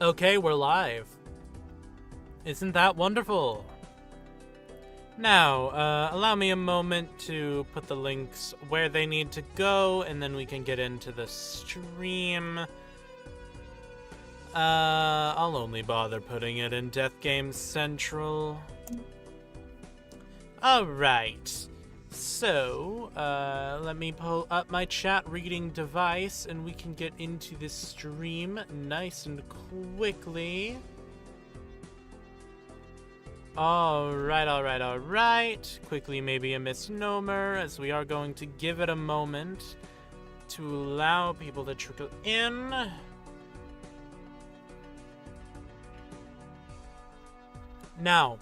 Okay, we're live. Isn't that wonderful? Now, allow me a moment to put the links where they need to go, and then we can get into the stream. I'll only bother putting it in Death Games Central. Alright. So, let me pull up my chat reading device, and we can get into this stream nice and quickly. Alright. Quickly, maybe a misnomer, as we are going to give it a moment to allow people to trickle in. Now,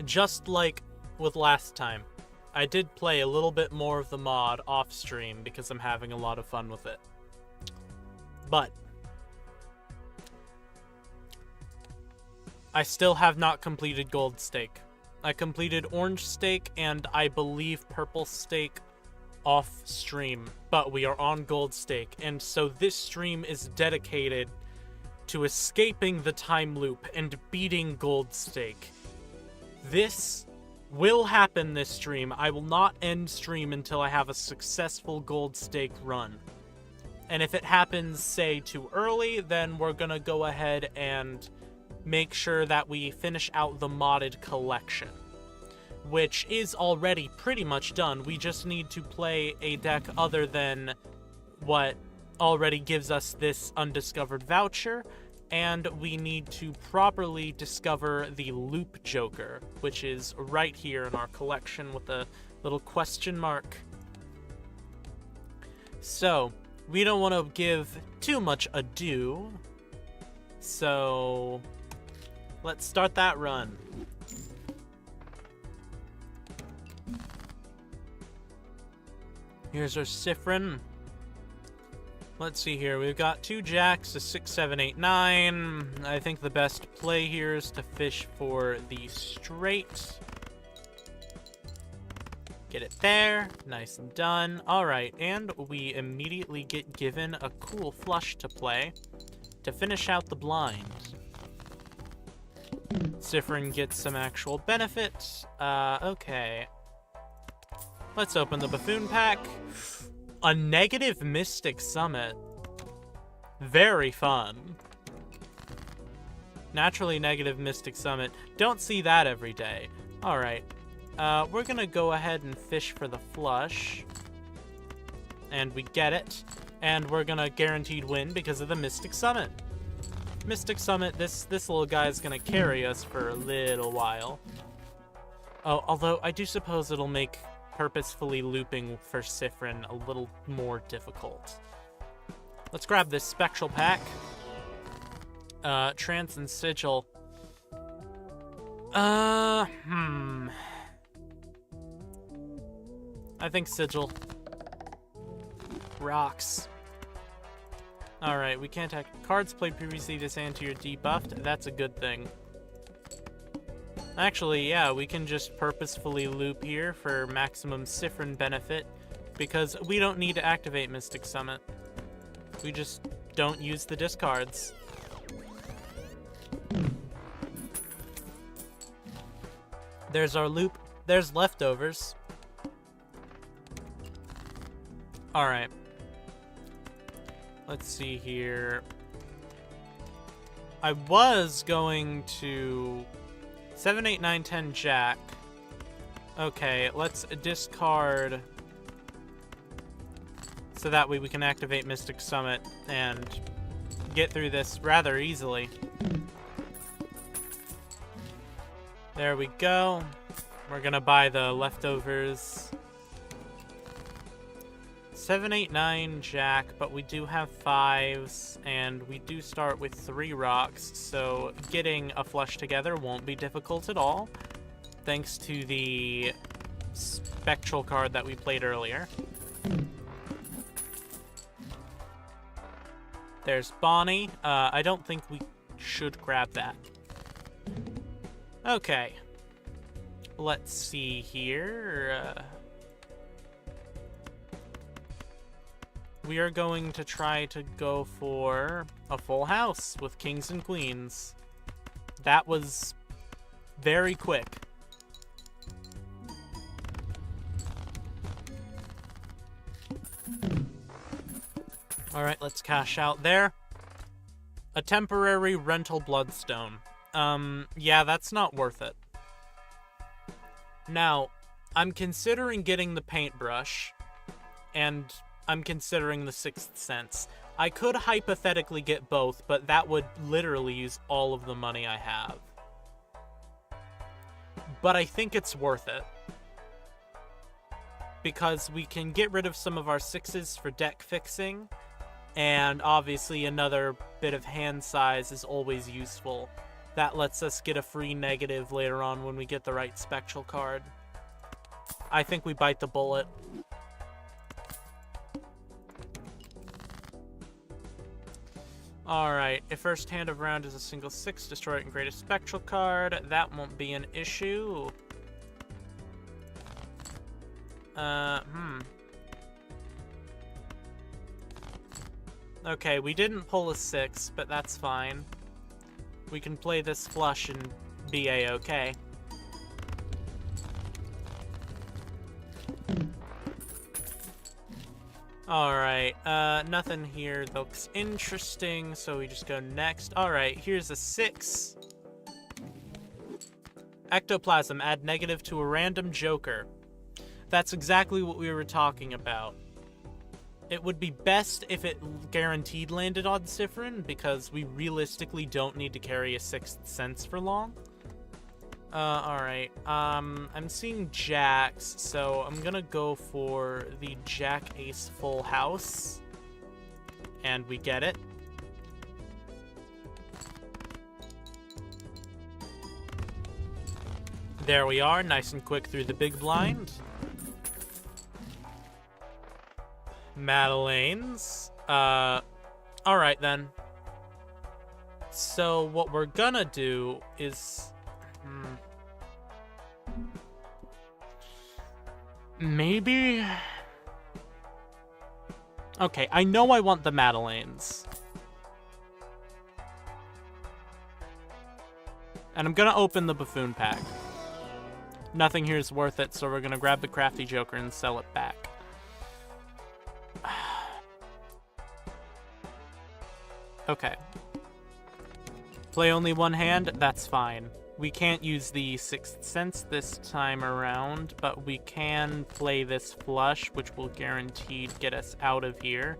just like with last time, I did play a little bit more of the mod off stream because I'm having a lot of fun with it. But I still have not completed Gold Stake. I completed Orange Stake and I believe Purple Stake off stream, but we are on Gold Stake, and so this stream is dedicated to escaping the time loop and beating Gold Stake. This will happen this stream. I will not end stream until I have a successful Gold Stake run. And if it happens, say, too early, then we're gonna go ahead and make sure that we finish out the modded collection, which is already pretty much done. We just need to play a deck other than what already gives us this undiscovered voucher, and we need to properly discover the Loop Joker, which is right here in our collection with a little question mark. So, we don't want to give too much ado, so let's start that run. Here's our Siffrin. Let's see here. We've got 2 jacks, a 6, 7, 8, 9. I think the best play here is to fish for the straight. Get it there. Nice and done. Alright, and we immediately get given a cool flush to play to finish out the blind. Siffrin gets some actual benefit. Okay. Let's open the Buffoon pack. A negative Mystic Summit. Very fun. Naturally negative Mystic Summit. Don't see that every day. Alright. We're gonna go ahead and fish for the flush. And we get it. And we're gonna guaranteed win because of the Mystic Summit. Mystic Summit, this little guy's gonna carry us for a little while. Oh, although I do suppose it'll make purposefully looping for Siffrin a little more difficult. Let's grab this Spectral pack. Trance and Sigil. I think Sigil. Rocks. Alright, we can't attack. Cards played previously this hand to your debuffed. That's a good thing. Actually, yeah, we can just purposefully loop here for maximum Siffrin benefit, because we don't need to activate Mystic Summit. We just don't use the discards. There's our loop. There's leftovers. Alright. Let's see here. I was going to 7, 8, 9, 10 Jack. Okay, let's discard so that way we can activate Mystic Summit and get through this rather easily. There we go. We're gonna buy the leftovers. 7, 8, 9 Jack, but we do have 5s, and we do start with 3 rocks, so getting a flush together won't be difficult at all, thanks to the Spectral card that we played earlier. There's Bonnie. I don't think we should grab that. Okay. Let's see here. we are going to try to go for a full house with kings and queens. That was very quick. Alright, let's cash out there. A temporary rental bloodstone. Yeah, that's not worth it. Now, I'm considering getting the paintbrush, and I'm considering the Sixth Sense. I could hypothetically get both, but that would literally use all of the money I have. But I think it's worth it. Because we can get rid of some of our sixes for deck fixing, and obviously another bit of hand size is always useful. That lets us get a free negative later on when we get the right spectral card. I think we bite the bullet. Alright, if first hand of round is a single 6, destroy it and create a spectral card. That won't be an issue. Okay, we didn't pull a 6, but that's fine. We can play this flush and be a-okay. Alright, nothing here looks interesting, so we just go next. Alright, here's a 6. Ectoplasm, add negative to a random joker. That's exactly what we were talking about. It would be best if it guaranteed landed on Siffrin, because we realistically don't need to carry a Sixth Sense for long. Alright, I'm seeing jacks, so I'm gonna go for the Jack-Ace full house. And we get it. There we are, nice and quick through the big blind. Madeleine's. Alright then. So what we're gonna do is... maybe... okay, I know I want the Madeleine's. And I'm gonna open the Buffoon pack. Nothing here is worth it, so we're gonna grab the Crafty Joker and sell it back. Okay. Play only one hand? That's fine. We can't use the Sixth Sense this time around, but we can play this flush, which will guaranteed get us out of here.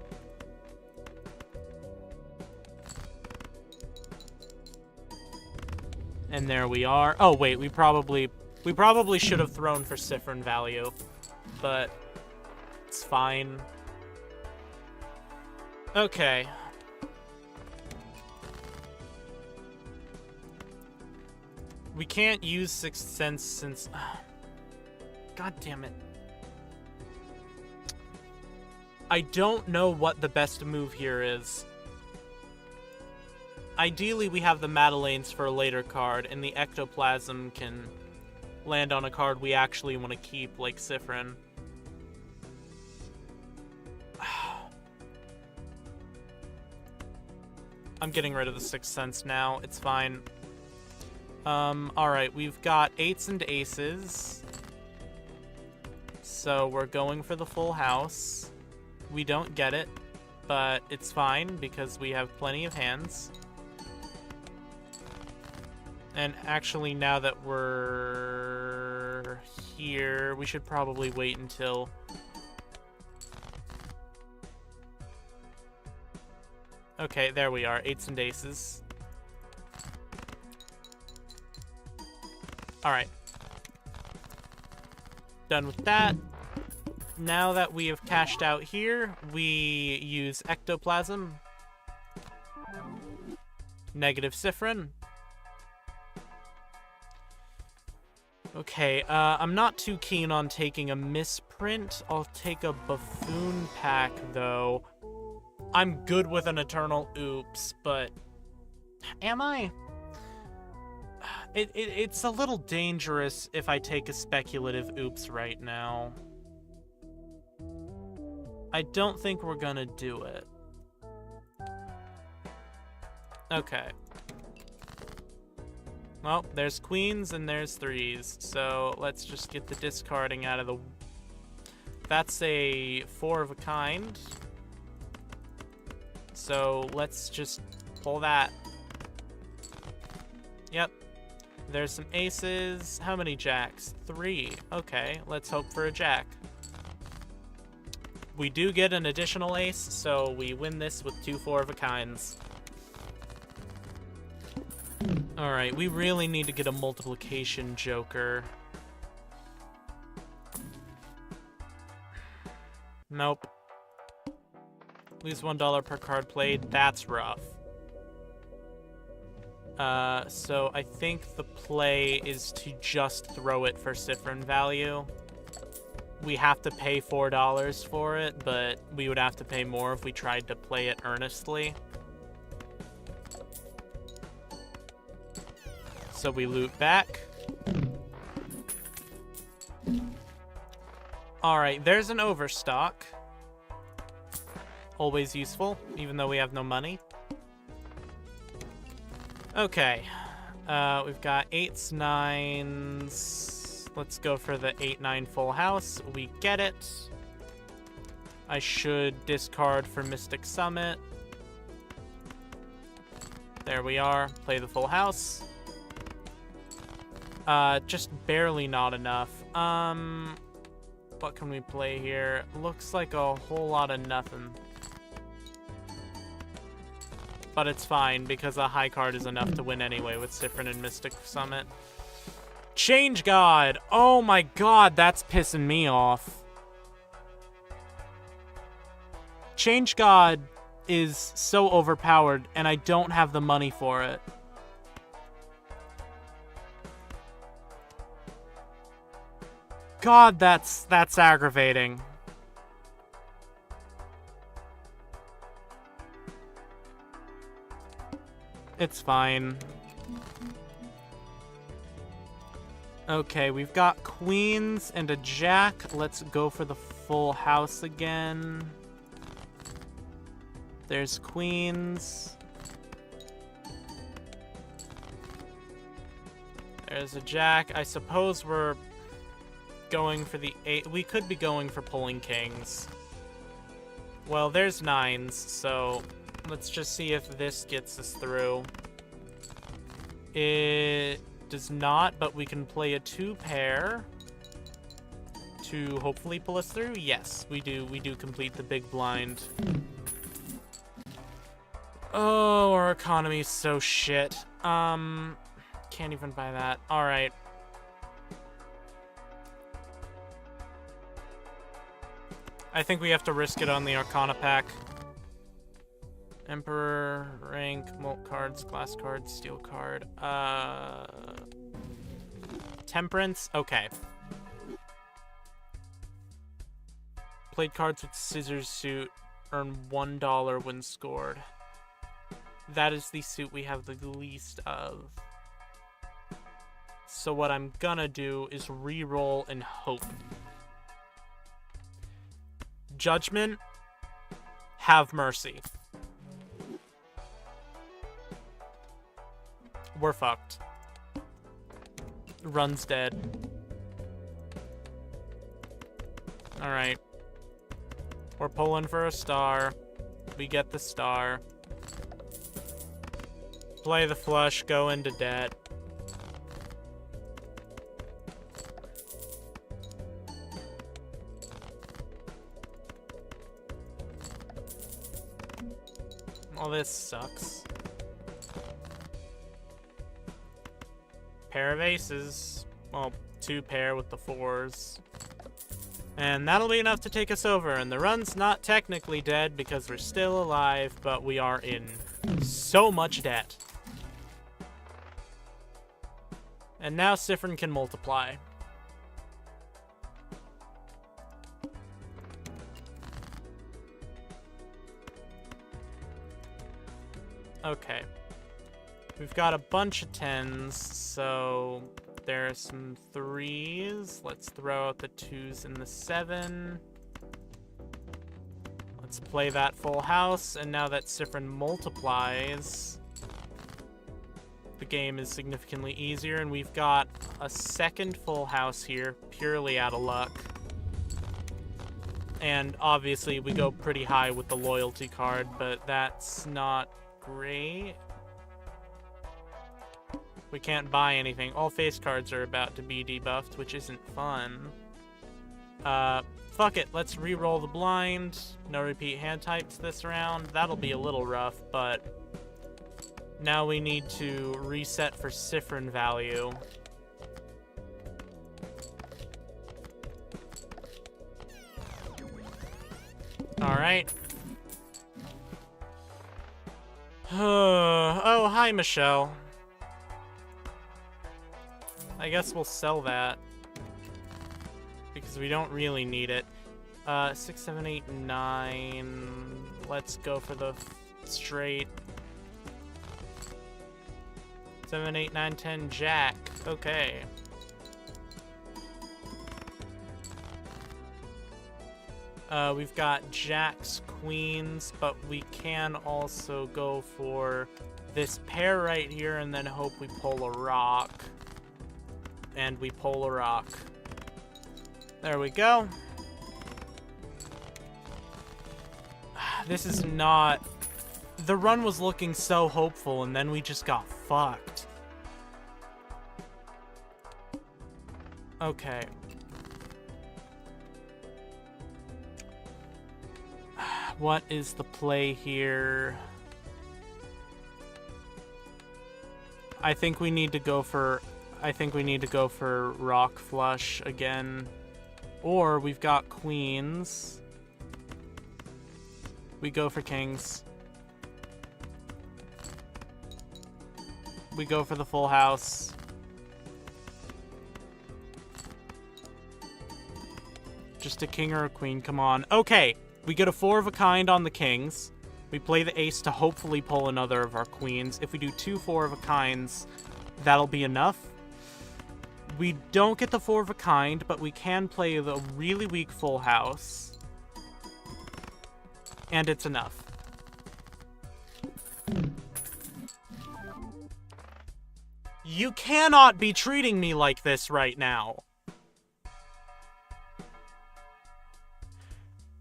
And there we are. Oh, wait, we probably should have thrown for Siffrin value, but it's fine. Okay. We can't use Sixth Sense since... God damn it. I don't know what the best move here is. Ideally, we have the Madeleine's for a later card, and the Ectoplasm can land on a card we actually want to keep, like Siffrin. I'm getting rid of the Sixth Sense now. It's fine. Alright, we've got 8s and aces. So we're going for the full house. We don't get it, but it's fine because we have plenty of hands. And actually, now that we're here, we should probably wait until... okay, there we are, 8s and aces. Alright. Done with that. Now that we have cashed out here, we use Ectoplasm. Negative Siffrin. Okay, I'm not too keen on taking a misprint. I'll take a Buffoon pack, though. I'm good with an Eternal Oops, but... am I? It's a little dangerous if I take a speculative Oops right now. I don't think we're gonna do it. Okay. Well, there's queens and there's threes, so let's just get the discarding out of the... That's a 4 of a kind. So let's just pull that. Yep. There's some aces. How many jacks? 3. Okay, let's hope for a jack. We do get an additional ace, so we win this with 2 4 of a kinds. Alright, we really need to get a multiplication joker. Nope. Lose $1 per card played. That's rough. So I think the play is to just throw it for Siffrin value. We have to pay $4 for it, but we would have to pay more if we tried to play it earnestly. So we loot back. Alright, there's an overstock. Always useful, even though we have no money. Okay. We've got 8s, 9s. Let's go for the 8-9 full house. We get it. I should discard for Mystic Summit. There we are. Play the full house. Just barely not enough. What can we play here? Looks like a whole lot of nothing. But it's fine, because a high card is enough to win anyway with Siffrin and Mystic Summit. Change God! Oh my god, that's pissing me off. Change God is so overpowered, and I don't have the money for it. God, that's aggravating. It's fine. Okay, we've got queens and a jack. Let's go for the full house again. There's queens. There's a jack. I suppose we're going for the 8. We could be going for pulling kings. Well, there's 9s, so let's just see if this gets us through. It does not, but we can play a 2 pair to hopefully pull us through. Yes, we do. We do complete the big blind. Oh, our economy is so shit. Can't even buy that. All right. I think we have to risk it on the Arcana pack. Emperor, rank, mult cards, glass cards, steel card. Temperance? Okay. Played cards with scissors suit. Earn $1 when scored. That is the suit we have the least of. So what I'm gonna do is re-roll and hope. Judgment. Have mercy. We're fucked. Run's dead. Alright. We're pulling for a star. We get the star. Play the flush, go into debt. Well, this sucks. Pair of aces. Well, 2 pair with the 4s. And that'll be enough to take us over. And the run's not technically dead because we're still alive, but we are in so much debt. And now Siffrin can multiply. Okay. We've got a bunch of 10s, so there are some 3s. Let's throw out the 2s and the 7. Let's play that full house, and now that Siffrin multiplies, the game is significantly easier, and we've got a second full house here, purely out of luck. And obviously we go pretty high with the loyalty card, but that's not great. We can't buy anything. All face cards are about to be debuffed, which isn't fun. Fuck it, let's re-roll the blind. No repeat hand types this round. That'll be a little rough, but now we need to reset for Siffrin value. Alright. Oh, hi, Michelle. I guess we'll sell that, because we don't really need it. 6, 7, 8, 9. Let's go for the straight. 7, 8, 9, 10, jack. Okay. We've got jacks, queens, but we can also go for this pair right here and then hope we pull a rock. And we pull a rock. There we go. This is not... The run was looking so hopeful, and then we just got fucked. Okay. What is the play here? I think we need to go for rock flush again. Or we've got queens. We go for kings. We go for the full house. Just a king or a queen, come on. Okay, we get a 4 of a kind on the kings. We play the ace to hopefully pull another of our queens. If we do 2 4 of a kinds, that'll be enough. We don't get the 4 of a kind, but we can play the really weak full house. And it's enough. You cannot be treating me like this right now.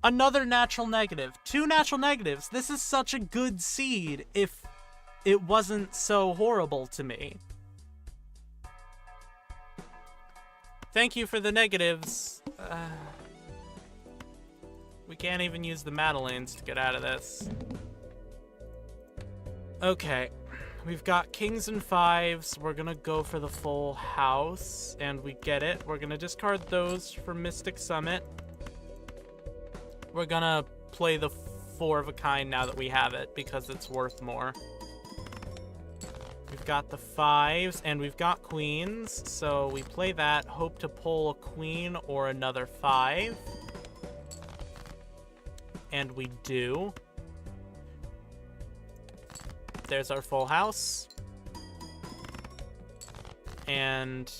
Another natural negative. 2 natural negatives. This is such a good seed if it wasn't so horrible to me. Thank you for the negatives. We can't even use the Madeleines to get out of this. Okay. We've got kings and 5s. We're gonna go for the full house. And we get it. We're gonna discard those for Mystic Summit. We're gonna play the 4 of a kind now that we have it, because it's worth more. We've got the 5s, and we've got queens, so we play that, hope to pull a queen or another 5. And we do. There's our full house. And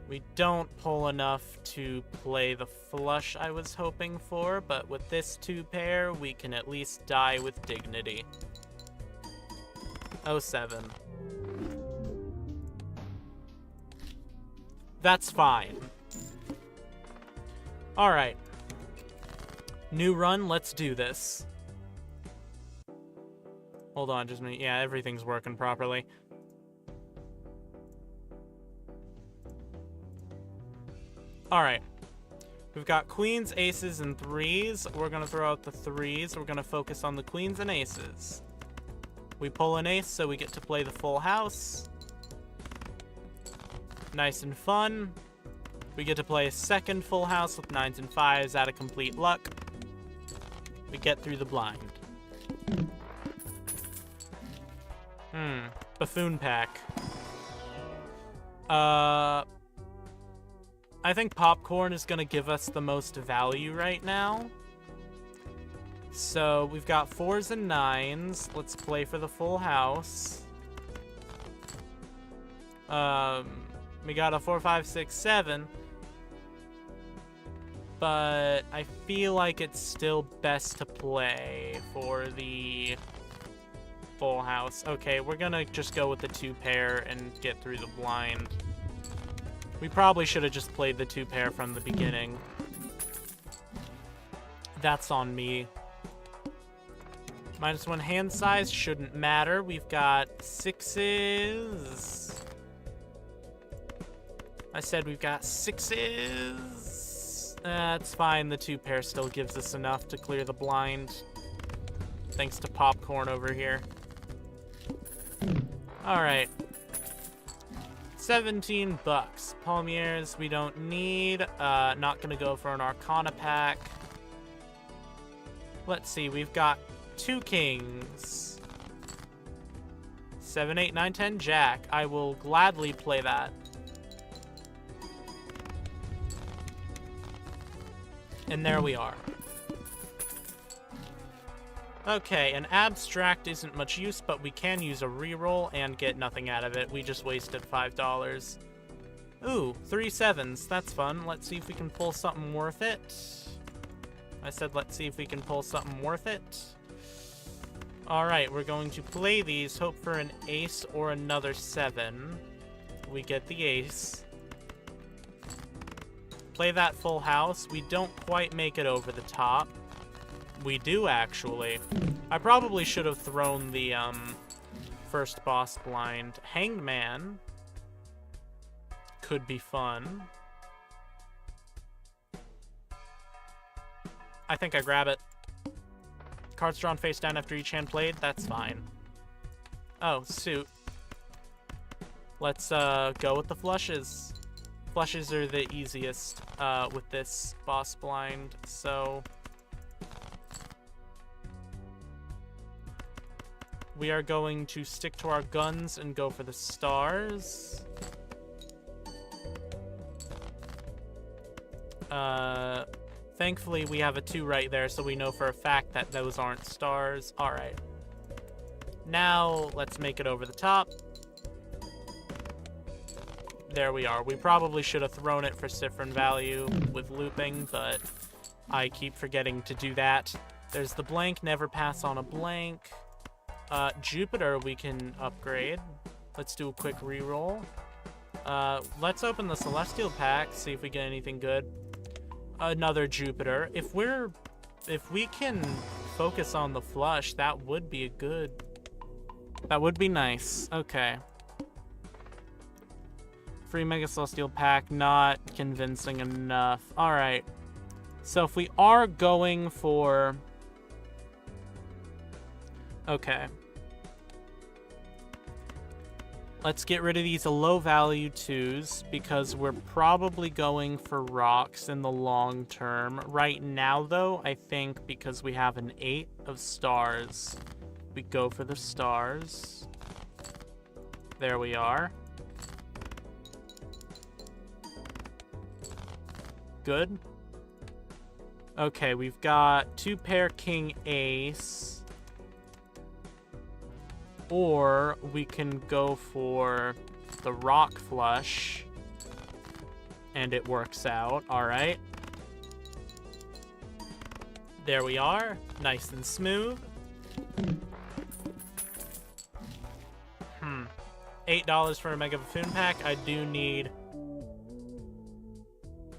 we don't pull enough to play the flush I was hoping for, but with this 2 pair, we can at least die with dignity. 07. That's fine. Alright. New run, let's do this. Hold on just a minute. Yeah, everything's working properly. Alright. We've got queens, aces, and 3s. We're going to throw out the 3s. We're going to focus on the queens and aces. We pull an ace, so we get to play the full house. Nice and fun. We get to play a second full house with 9s and 5s out of complete luck. We get through the blind. Buffoon pack. I think popcorn is going to give us the most value right now. So we've got 4s and 9s. Let's play for the full house. We got a 4, 5, 6, 7. but I feel like it's still best to play for the full house. Okay, we're gonna just go with the 2 pair and get through the blind. We probably should have just played the 2 pair from the beginning. That's on me. -1 hand size shouldn't matter. We've got 6s. I said we've got 6s. That's fine. The 2 pair still gives us enough to clear the blind. Thanks to popcorn over here. Alright. 17 bucks. Palmiers we don't need. Not gonna go for an Arcana pack. Let's see, we've got 2 kings. 7, 8, 9, 10, jack. I will gladly play that. And there we are. Okay, an abstract isn't much use, but we can use a reroll and get nothing out of it. We just wasted $5. Ooh, 3 7s. That's fun. Let's see if we can pull something worth it. I said let's see if we can pull something worth it. Alright, we're going to play these, hope for an ace or another 7. We get the ace. Play that full house. We don't quite make it over the top. We do, actually. I probably should have thrown the first boss blind. Hanged Man could be fun. I think I grab it. Cards drawn face down after each hand played. That's fine. Oh, suit. Let's go with the flushes. Flushes are the easiest with this boss blind, so we are going to stick to our guns and go for the stars. Thankfully, we have a 2 right there, so we know for a fact that those aren't stars. All right. Now, let's make it over the top. There we are. We probably should have thrown it for Siphon value with looping, but I keep forgetting to do that. There's the blank. Never pass on a blank. Jupiter we can upgrade. Let's do a quick reroll. Let's open the Celestial pack, see if we get anything good. Another Jupiter. If we can focus on the flush, that would be that would be nice. Okay. Free Mega Celestial pack, not convincing enough. Alright. So if we are going for... Okay. Let's get rid of these low value 2s because we're probably going for rocks in the long term. Right now, though, I think because we have an 8 of stars, we go for the stars. There we are. Good. Okay, we've got 2 pair king ace. Or we can go for the rock flush. And it works out. Alright. There we are. Nice and smooth. $8 for a Mega Buffoon pack. I do need...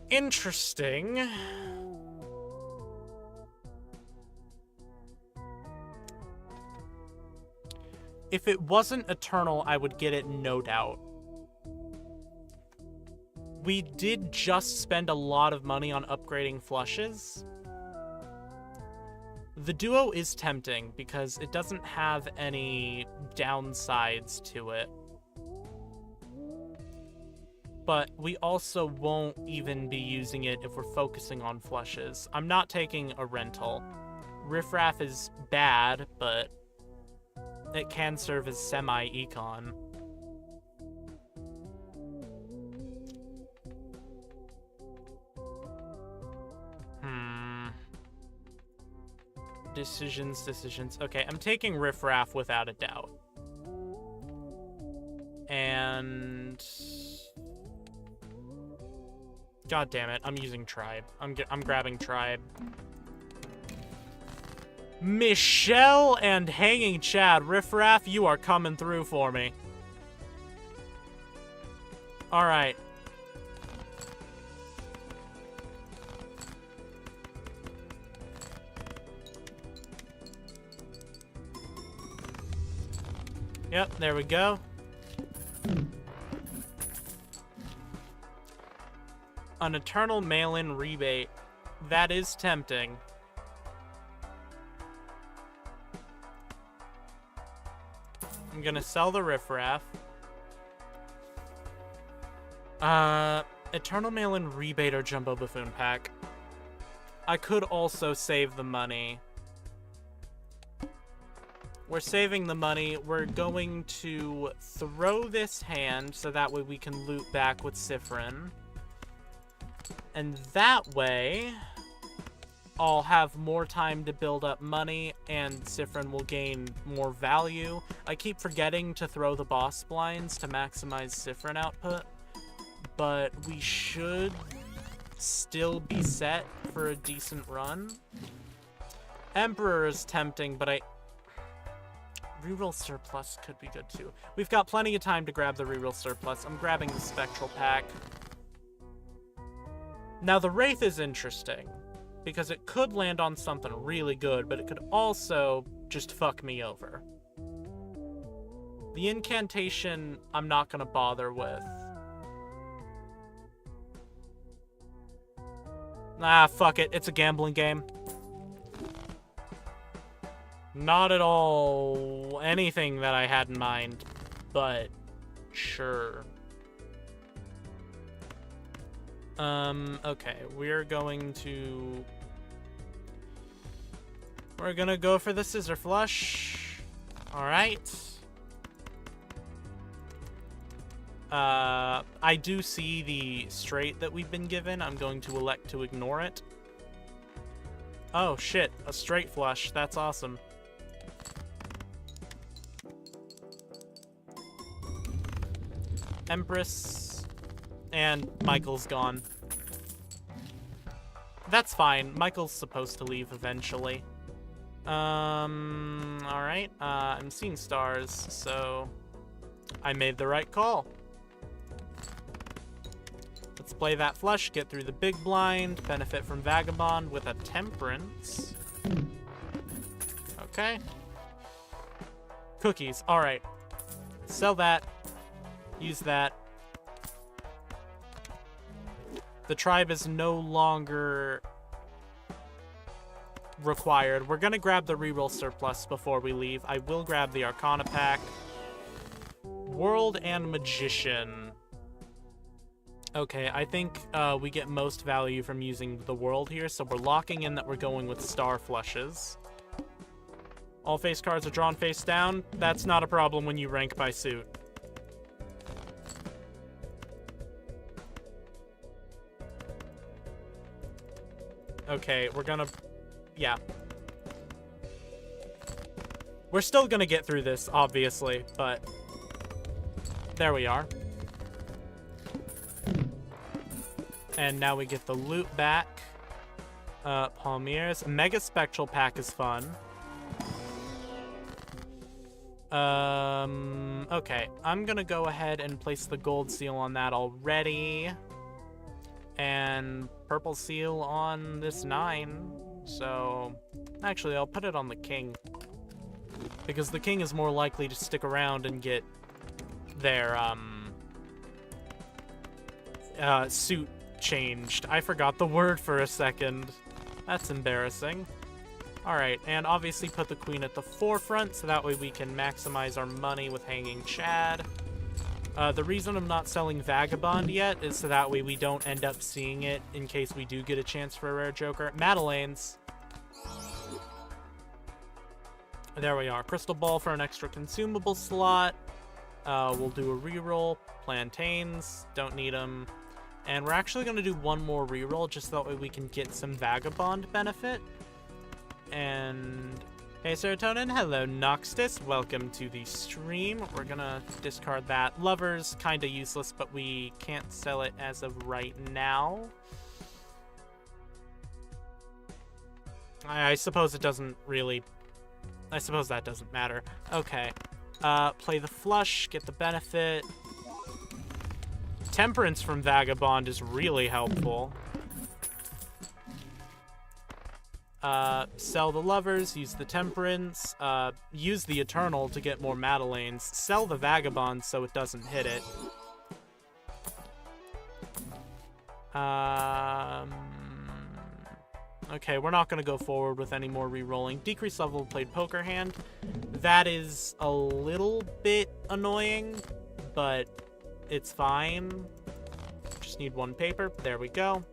Interesting. If it wasn't Eternal, I would get it, no doubt. We did just spend a lot of money on upgrading flushes. The duo is tempting because it doesn't have any downsides to it. But we also won't even be using it if we're focusing on flushes. I'm not taking a rental. Riffraff is bad, but it can serve as semi-econ. Decisions. Okay, I'm taking Riffraff without a doubt. And... God damn it, I'm using tribe. I'm grabbing tribe. Michelle and Hanging Chad. Riffraff, you are coming through for me. Alright. Yep, there we go. An eternal mail-in rebate. That is tempting. I'm gonna sell the riffraff. Eternal mail-in rebate or jumbo buffoon pack. I could also save the money. We're saving the money. We're going to throw this hand so that way we can loot back with Siffrin. And that way, I'll have more time to build up money and Siffrin will gain more value. I keep forgetting to throw the boss blinds to maximize Siffrin output, but we should still be set for a decent run. Emperor is tempting, but reroll surplus could be good too. We've got plenty of time to grab the reroll surplus. I'm grabbing the spectral pack. Now the Wraith is interesting, because it could land on something really good, but it could also just fuck me over. The incantation, I'm not gonna bother with. Ah, fuck it. It's a gambling game. Not at all anything that I had in mind, but sure. Okay, we're gonna go for the scissor flush. Alright. I do see the straight that we've been given. I'm going to elect to ignore it. Oh shit, a straight flush. That's awesome. Empress, and Michael's gone. That's fine. Michael's supposed to leave eventually. Alright. I'm seeing stars, so I made the right call. Let's play that flush, get through the big blind, benefit from Vagabond with a Temperance. Okay. Cookies. Alright. Sell that. Use that. The tribe is no longer required. We're gonna grab the reroll surplus before we leave. I will grab the Arcana pack. World and Magician. Okay, I think we get most value from using the World here, so we're locking in that we're going with star flushes. All face cards are drawn face down. That's not a problem when you rank by suit. Okay, we're gonna... yeah. We're still gonna get through this, obviously, but... there we are. And now we get the loot back. Palmier's. Mega Spectral Pack is fun. Okay. I'm gonna go ahead and place the gold seal on that already. And purple seal on this 9. So, actually, I'll put it on the king. Because the king is more likely to stick around and get their, suit changed. I forgot the word for a second. That's embarrassing. Alright, and obviously put the queen at the forefront, so that way we can maximize our money with Hanging Chad. The reason I'm not selling Vagabond yet is so that way we don't end up seeing it in case we do get a chance for a rare Joker. Madeleine's. There we are. Crystal Ball for an extra consumable slot. We'll do a reroll. Plantains. Don't need them. And we're actually going to do one more reroll just so that way we can get some Vagabond benefit. And Hey Serotonin, hello Noxtis, welcome to the stream. We're gonna discard that. Lover's kinda useless, but we can't sell it as of right now. I suppose it doesn't really... I suppose that doesn't matter. Okay. Play the flush, get the benefit. Temperance from Vagabond is really helpful. Sell the Lovers, use the Temperance, use the Eternal to get more Madeleines, sell the Vagabond so it doesn't hit it. Okay, we're not going to go forward with any more re-rolling. Decrease level played poker hand. That is a little bit annoying, but it's fine. Just need one paper. There we go.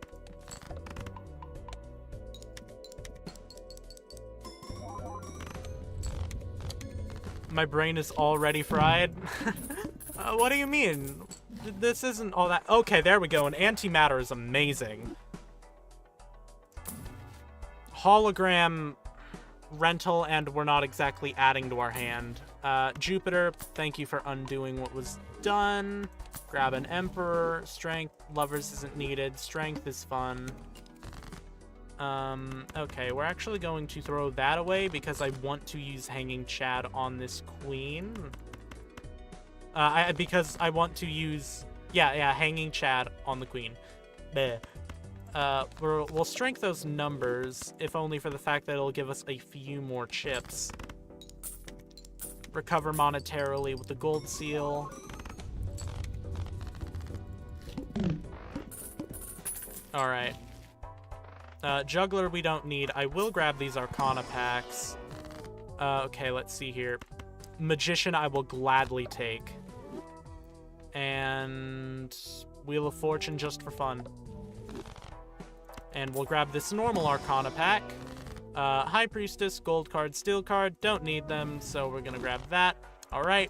My brain is already fried. What do you mean? This isn't all that... Okay, there we go. An antimatter is amazing. Hologram rental, and we're not exactly adding to our hand. Jupiter, thank you for undoing what was done. Grab an Emperor. Strength. Lovers isn't needed. Strength is fun. Okay, we're actually going to throw that away because I want to use Hanging Chad on this queen. Because I want to use... Yeah, Hanging Chad on the queen. Bleh. We'll strength those numbers, if only for the fact that it'll give us a few more chips. Recover monetarily with the gold seal. Alright. Juggler we don't need. I will grab these Arcana packs. Okay, let's see here. Magician I will gladly take. And Wheel of Fortune just for fun. And we'll grab this normal Arcana pack. High Priestess, Gold card, Steel card. Don't need them, so we're gonna grab that. Alright.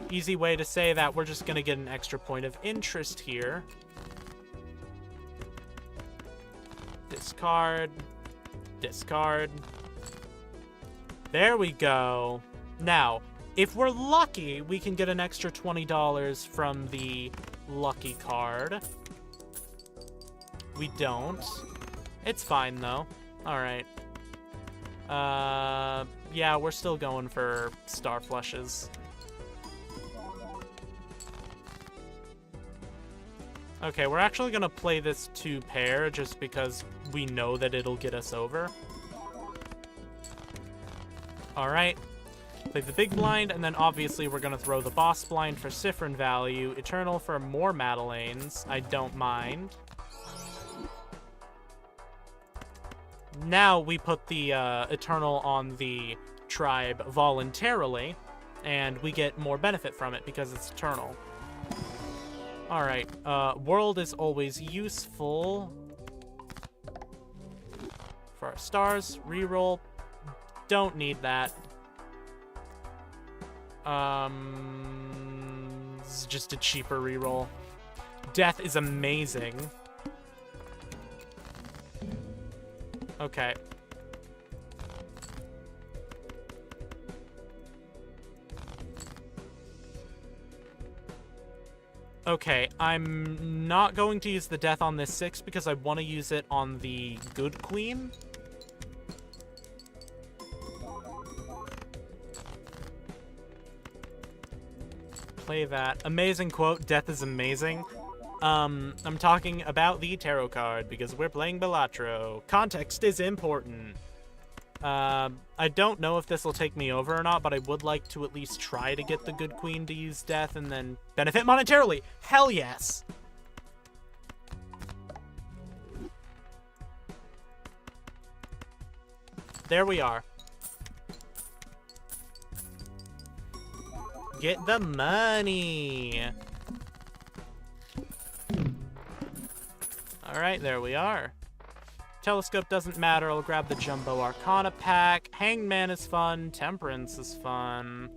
Easy way to say that we're just gonna get an extra point of interest here. Discard. Discard. There we go. Now, if we're lucky, we can get an extra $20 from the lucky card. We don't. It's fine, though. Alright. Yeah, we're still going for star flushes. Okay, we're actually gonna play this 2-pair just because we know that it'll get us over. Alright. Play the big blind, and then obviously we're gonna throw the boss blind for Siffrin value, Eternal for more Madeleines. I don't mind. Now we put the Eternal on the tribe voluntarily, and we get more benefit from it because it's Eternal. Alright, World is always useful. For our stars, reroll. Don't need that. This is just a cheaper reroll. Death is amazing. Okay. Okay, I'm not going to use the death on this 6 because I want to use it on the good queen. Play that. Amazing quote, death is amazing. I'm talking about the tarot card because we're playing Balatro. Context is important. I don't know if this will take me over or not, but I would like to at least try to get the good queen to use death and then benefit monetarily. Hell yes! There we are. Get the money! Alright, there we are. Telescope doesn't matter, I'll grab the Jumbo Arcana pack. Hangman is fun, Temperance is fun.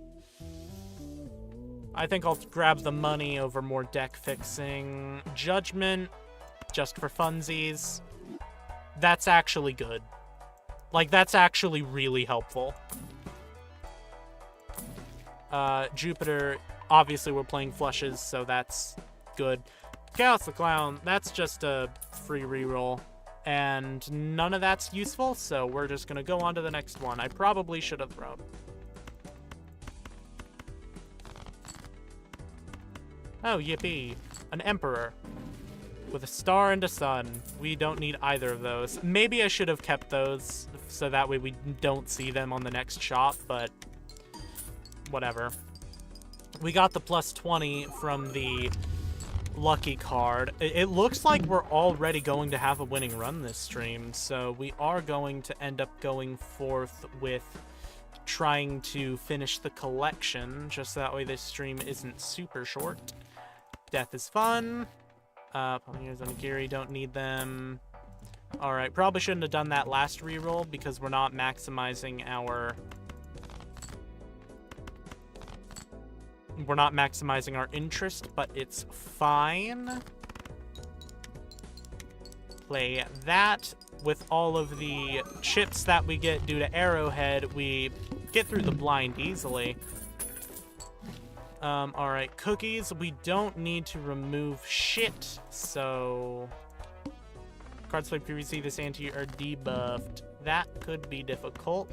I think I'll grab the money over more deck fixing. Judgment, just for funsies. That's actually good. Like, that's actually really helpful. Jupiter, obviously we're playing flushes, so that's good. Chaos the Clown, that's just a free reroll. And none of that's useful, so we're just gonna go on to the next one. I probably should have thrown. Oh, yippee. An Emperor. With a star and a sun. We don't need either of those. Maybe I should have kept those, so that way we don't see them on the next shop, but whatever. We got the plus 20 from the lucky card. It looks like we're already going to have a winning run this stream, so we are going to end up going forth with trying to finish the collection, just that way this stream isn't super short. Death is fun. Pioneers and Agiri, don't need them. Alright, probably shouldn't have done that last reroll because we're not maximizing our... We're not maximizing our interest, but it's fine. Play that. With all of the chips that we get due to Arrowhead, we get through the blind easily. Alright, cookies. We don't need to remove shit, so... Cards played previously this ante are debuffed. That could be difficult.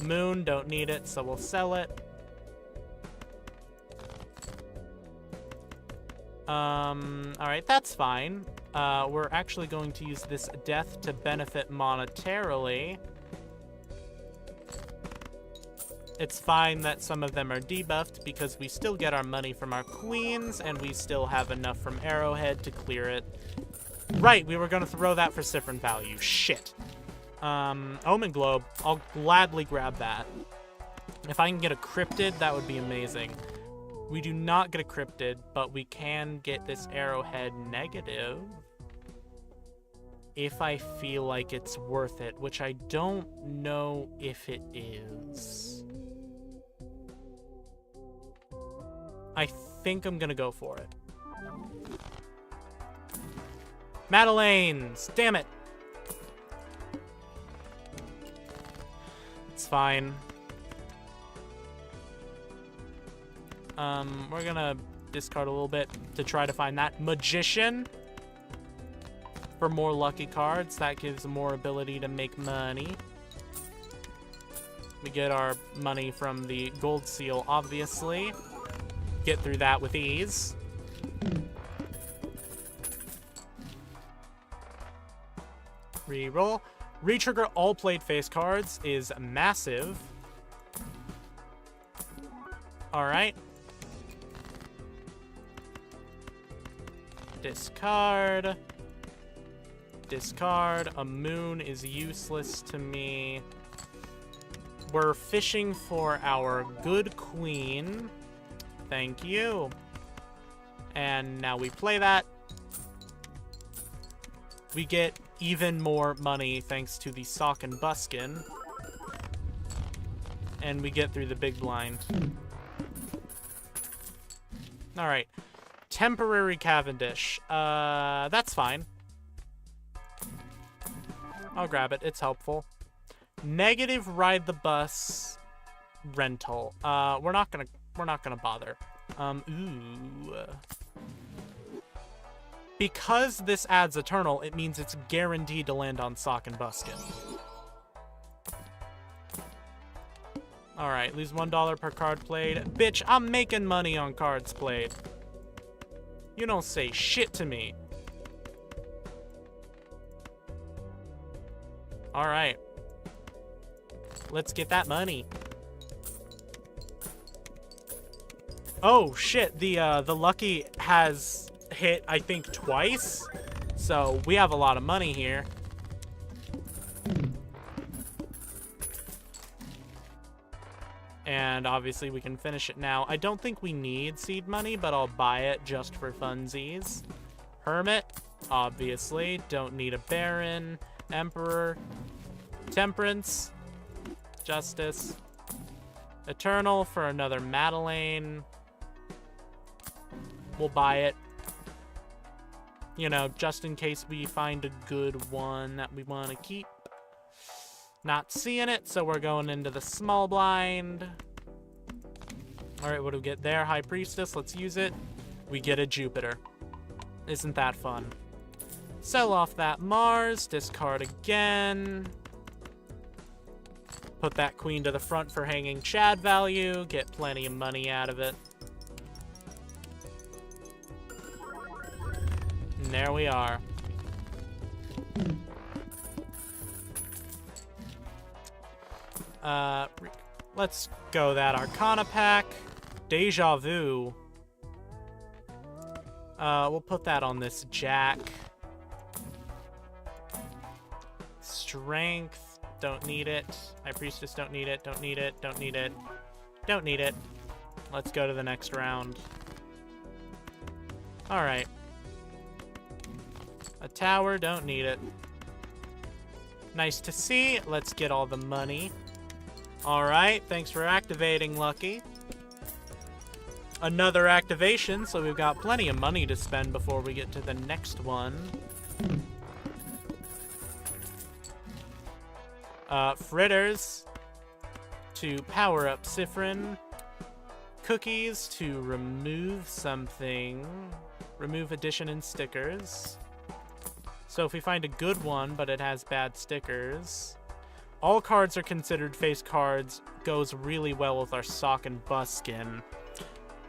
Moon, don't need it, so we'll sell it. Alright, that's fine. We're actually going to use this death to benefit monetarily. It's fine that some of them are debuffed because we still get our money from our queens and we still have enough from Arrowhead to clear it. Right, we were going to throw that for Siphon value. Shit. Omen Globe. I'll gladly grab that. If I can get a Cryptid, that would be amazing. We do not get a Cryptid, but we can get this Arrowhead negative if I feel like it's worth it, which I don't know if it is. I think I'm gonna go for it. Madeleine's! Damn it! It's fine. We're gonna discard a little bit to try to find that Magician for more lucky cards. That gives more ability to make money. We get our money from the gold seal, obviously. Get through that with ease. Reroll. Retrigger all played face cards is massive. Alright. Discard. Discard. A moon is useless to me. We're fishing for our good queen. Thank you. And now we play that. We get even more money thanks to the Sock and Buskin. And we get through the big blind. Alright. Temporary Cavendish. That's fine. I'll grab it. It's helpful. Negative Ride the Bus rental. We're not gonna bother. Ooh. Because this adds Eternal, it means it's guaranteed to land on Sock and Buskin. Alright, lose $1 per card played. Bitch, I'm making money on cards played. You don't say shit to me. Alright. Let's get that money. Oh, shit. The lucky has hit, I think, twice. So, we have a lot of money here. And obviously we can finish it now. I don't think we need seed money, but I'll buy it just for funsies. Hermit, obviously. Don't need a Baron. Emperor. Temperance. Justice. Eternal for another Madeleine. We'll buy it. You know, just in case we find a good one that we want to keep. Not seeing it, so we're going into the small blind. Alright, what do we get there? High Priestess, let's use it. We get a Jupiter. Isn't that fun? Sell off that Mars, discard again. Put that Queen to the front for hanging Chad value, get plenty of money out of it. And there we are. Let's go that Arcana pack. Deja Vu. We'll put that on this Jack. Strength. Don't need it. High Priestess, don't need it. Don't need it. Don't need it. Don't need it. Let's go to the next round. Alright. A tower, don't need it. Nice to see. Let's get all the money. Alright, thanks for activating, Lucky. Another activation, so we've got plenty of money to spend before we get to the next one. Fritters to power up Siffrin. Cookies to remove something. Remove addition and stickers. So if we find a good one, but it has bad stickers. All cards are considered face cards. Goes really well with our sock and buskin.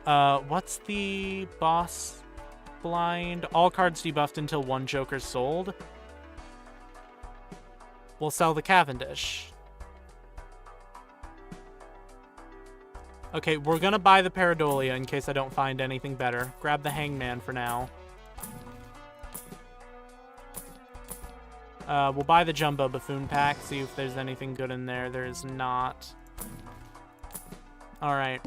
What's the boss blind? All cards debuffed until one Joker's sold. We'll sell the Cavendish. Okay, we're gonna buy the Pareidolia in case I don't find anything better. Grab the Hangman for now. We'll buy the Jumbo Buffoon pack, see if there's anything good in there. There is not. Alright.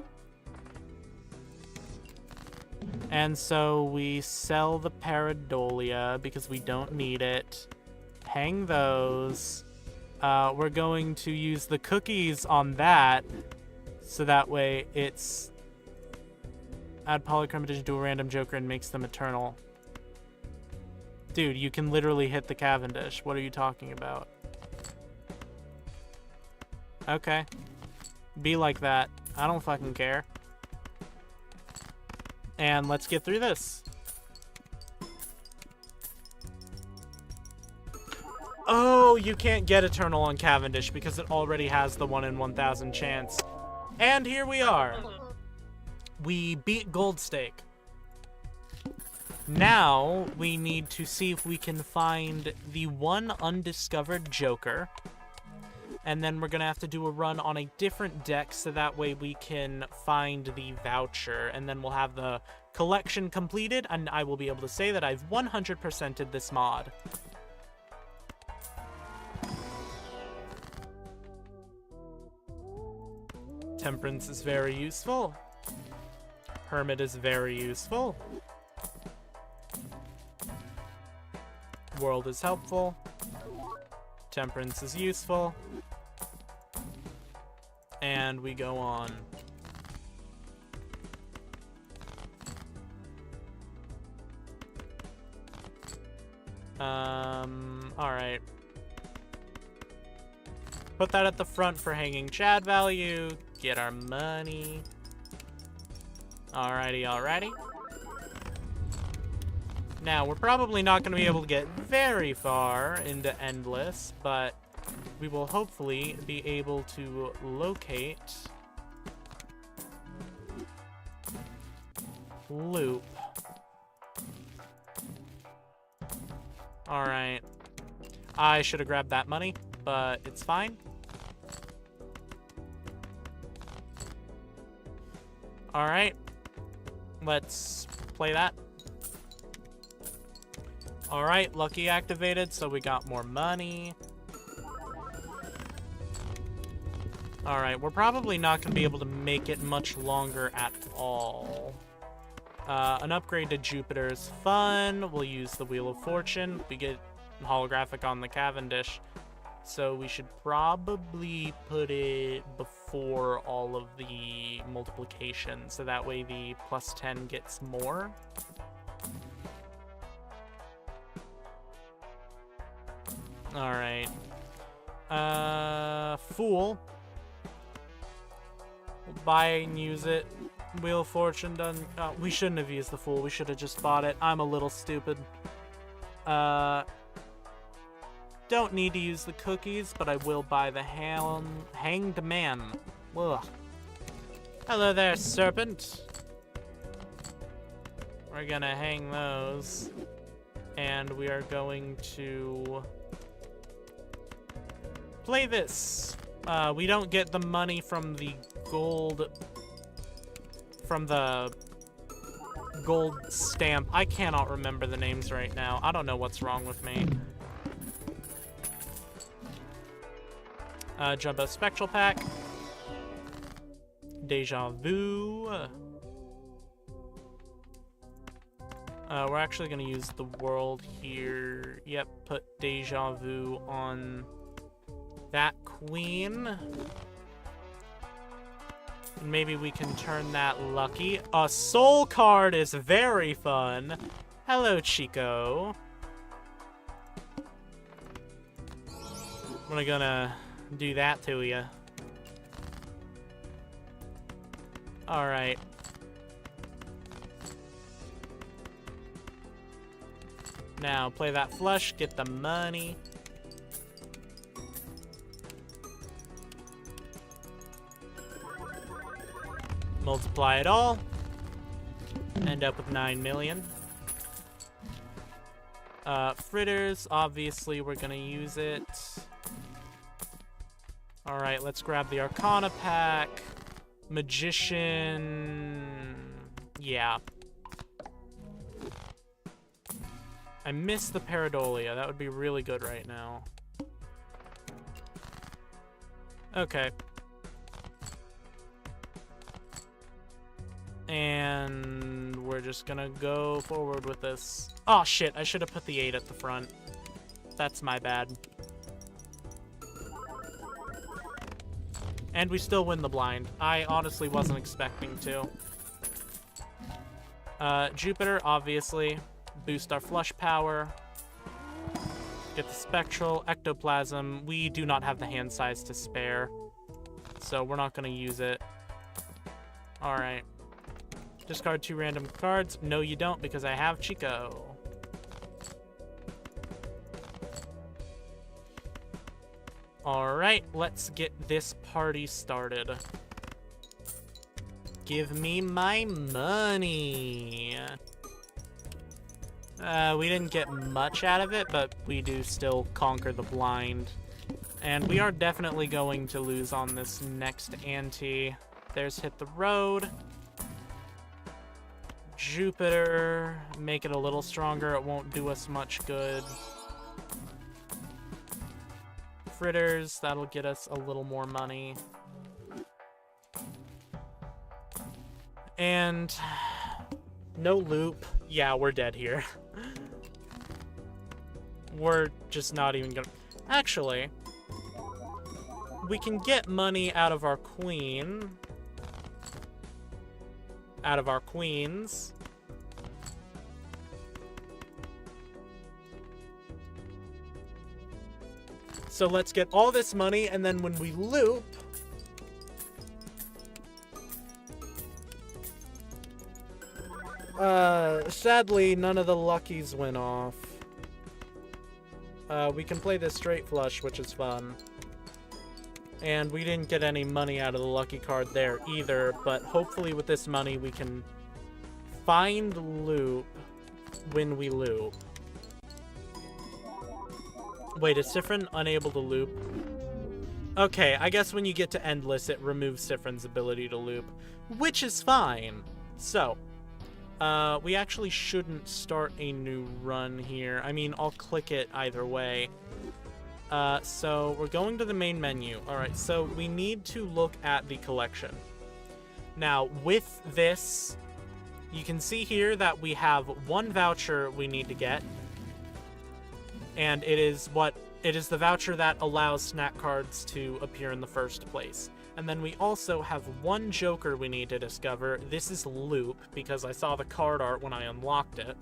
And so we sell the Pareidolia because we don't need it. Hang those. We're going to use the cookies on that, so that way it's... Add Polychrome Edition to a random Joker and makes them eternal. Dude, you can literally hit the Cavendish. What are you talking about? Okay. Be like that. I don't fucking care. And let's get through this. Oh, you can't get Eternal on Cavendish because it already has the 1 in 1,000 chance. And here we are. We beat Gold Stake. Now, we need to see if we can find the one undiscovered Joker. And then we're going to have to do a run on a different deck so that way we can find the voucher. And then we'll have the collection completed, and I will be able to say that I've 100%ed this mod. Temperance is very useful. Hermit is very useful. World is helpful. Temperance is useful. And we go on. Alright. Put that at the front for hanging Chad value. Get our money. Alrighty, alrighty. Now, we're probably not going to be able to get very far into Endless, but we will hopefully be able to locate Loop. Alright. I should have grabbed that money, but it's fine. Alright. Let's play that. Alright, Lucky activated, so we got more money. Alright, we're probably not going to be able to make it much longer at all. An upgrade to Jupiter is fun. We'll use the Wheel of Fortune. We get holographic on the Cavendish. So we should probably put it before all of the multiplication, so that way the +10 gets more. Alright. Fool. We'll buy and use it. Wheel of Fortune done. We shouldn't have used the Fool. We should have just bought it. I'm a little stupid. Don't need to use the cookies, but I will buy the Hanged Man. Ugh. Hello there, serpent. We're gonna hang those. And we are going to play this. We don't get the money from the gold stamp. I cannot remember the names right now. I don't know what's wrong with me. Jumbo Spectral Pack. Deja Vu. We're actually going to use the world here. Yep, put Deja Vu on that queen. And maybe we can turn that lucky. A soul card is very fun. Hello, Chico. I'm gonna do that to you. Alright. Now, play that flush, get the money. Multiply it all. End up with 9 million. Fritters, obviously we're gonna use it. Alright, let's grab the Arcana pack. Magician... yeah. I miss the Pareidolia. That would be really good right now. Okay. And we're just gonna go forward with this. Oh shit, I should have put the 8 at the front. That's my bad. And we still win the blind. I honestly wasn't expecting to. Jupiter, obviously. Boost our flush power. Get the Spectral, Ectoplasm. We do not have the hand size to spare, so we're not going to use it. Alright. Discard 2 random cards. No, you don't, because I have Chico. Alright, let's get this party started. Give me my money. We didn't get much out of it, but we do still conquer the blind. And we are definitely going to lose on this next ante. There's Hit the Road. Jupiter, make it a little stronger. It won't do us much good. Fritters, that'll get us a little more money. And no loop. Yeah, we're dead here. We're just not even gonna... Actually, we can get money out of our queen. Out of our queens. So let's get all this money, and then when we loop... sadly, none of the luckies went off. We can play this straight flush, which is fun. And we didn't get any money out of the lucky card there either, but hopefully with this money we can find loop when we loop. Wait, is Siffrin unable to loop? Okay, I guess when you get to Endless, it removes Siffrin's ability to loop, which is fine. So, we actually shouldn't start a new run here. I mean, I'll click it either way. So we're going to the main menu. Alright, so we need to look at the collection. Now, with this, you can see here that we have one voucher we need to get. And it is the voucher that allows snack cards to appear in the first place. And then we also have one joker we need to discover. This is Loop, because I saw the card art when I unlocked it.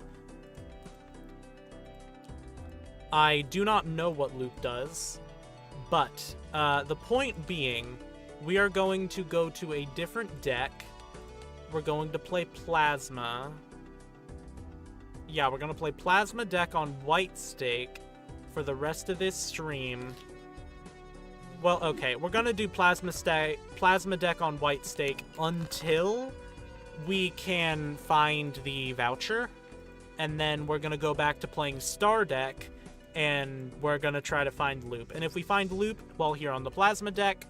I do not know what Loop does, But the point being, we are going to go to a different deck. We're going to play Plasma. Yeah, we're going to play Plasma deck on White Stake for the rest of this stream. Well, okay, we're going to do Plasma deck on White Stake until we can find the voucher. And then we're going to go back to playing Star deck, and we're going to try to find Loop. And if we find Loop while here on the Plasma deck,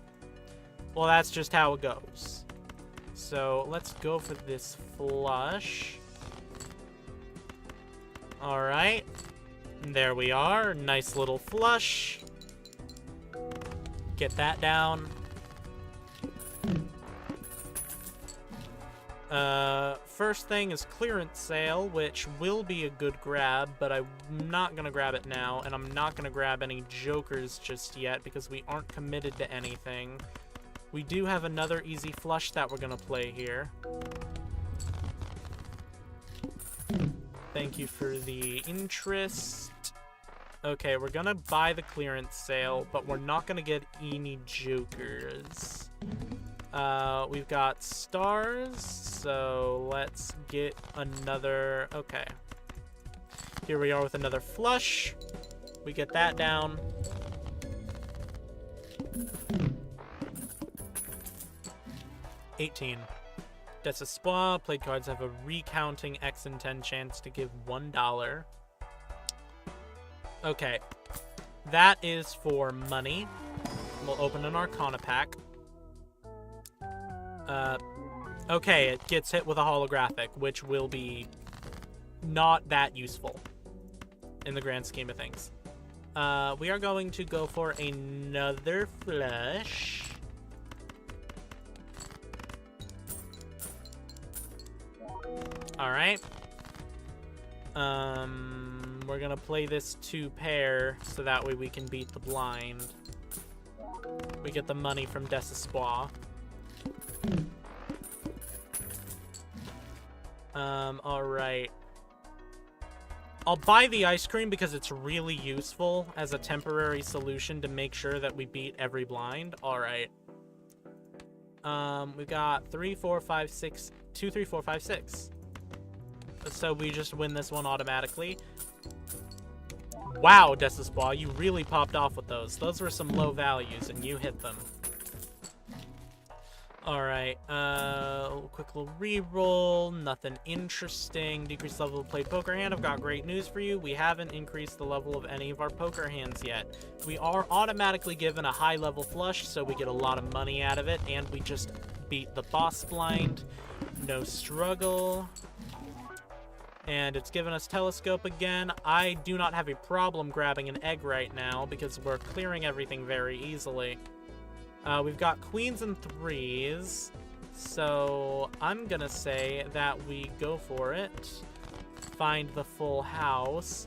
well, that's just how it goes. So let's go for this flush. Alright. There we are. Nice little flush. Get that down. First thing is clearance sale, which will be a good grab, but I'm not going to grab it now, and I'm not going to grab any jokers just yet because we aren't committed to anything. We do have another easy flush that we're going to play here. Thank you for the interest. Okay, we're going to buy the clearance sale, but we're not going to get any jokers. We've got stars, so let's get another... Okay. Here we are with another flush. We get that down. $18. Desespoir. Played cards have a recounting X in 10 chance to give $1. Okay. That is for money. We'll open an Arcana pack. Okay, it gets hit with a holographic, which will be not that useful in the grand scheme of things. We are going to go for another flush. Alright. We're gonna play this 2-pair so that way we can beat the blind. We get the money from Desespoir. Alright. I'll buy the ice cream because it's really useful as a temporary solution to make sure that we beat every blind. Alright. We've got 3, 4, 5, 6, 2, 3, 4, 5, 6. So we just win this one automatically. Wow, Desespoir, you really popped off with those. Those were some low values, and you hit them. Alright, quick little reroll, nothing interesting. Decreased level of played poker hand. I've got great news for you. We haven't increased the level of any of our poker hands yet. We are automatically given a high level flush, so we get a lot of money out of it, and we just beat the boss blind. No struggle. And it's given us Telescope again. I do not have a problem grabbing an egg right now because we're clearing everything very easily. We've got queens and threes, so I'm gonna say that we go for it. Find the full house.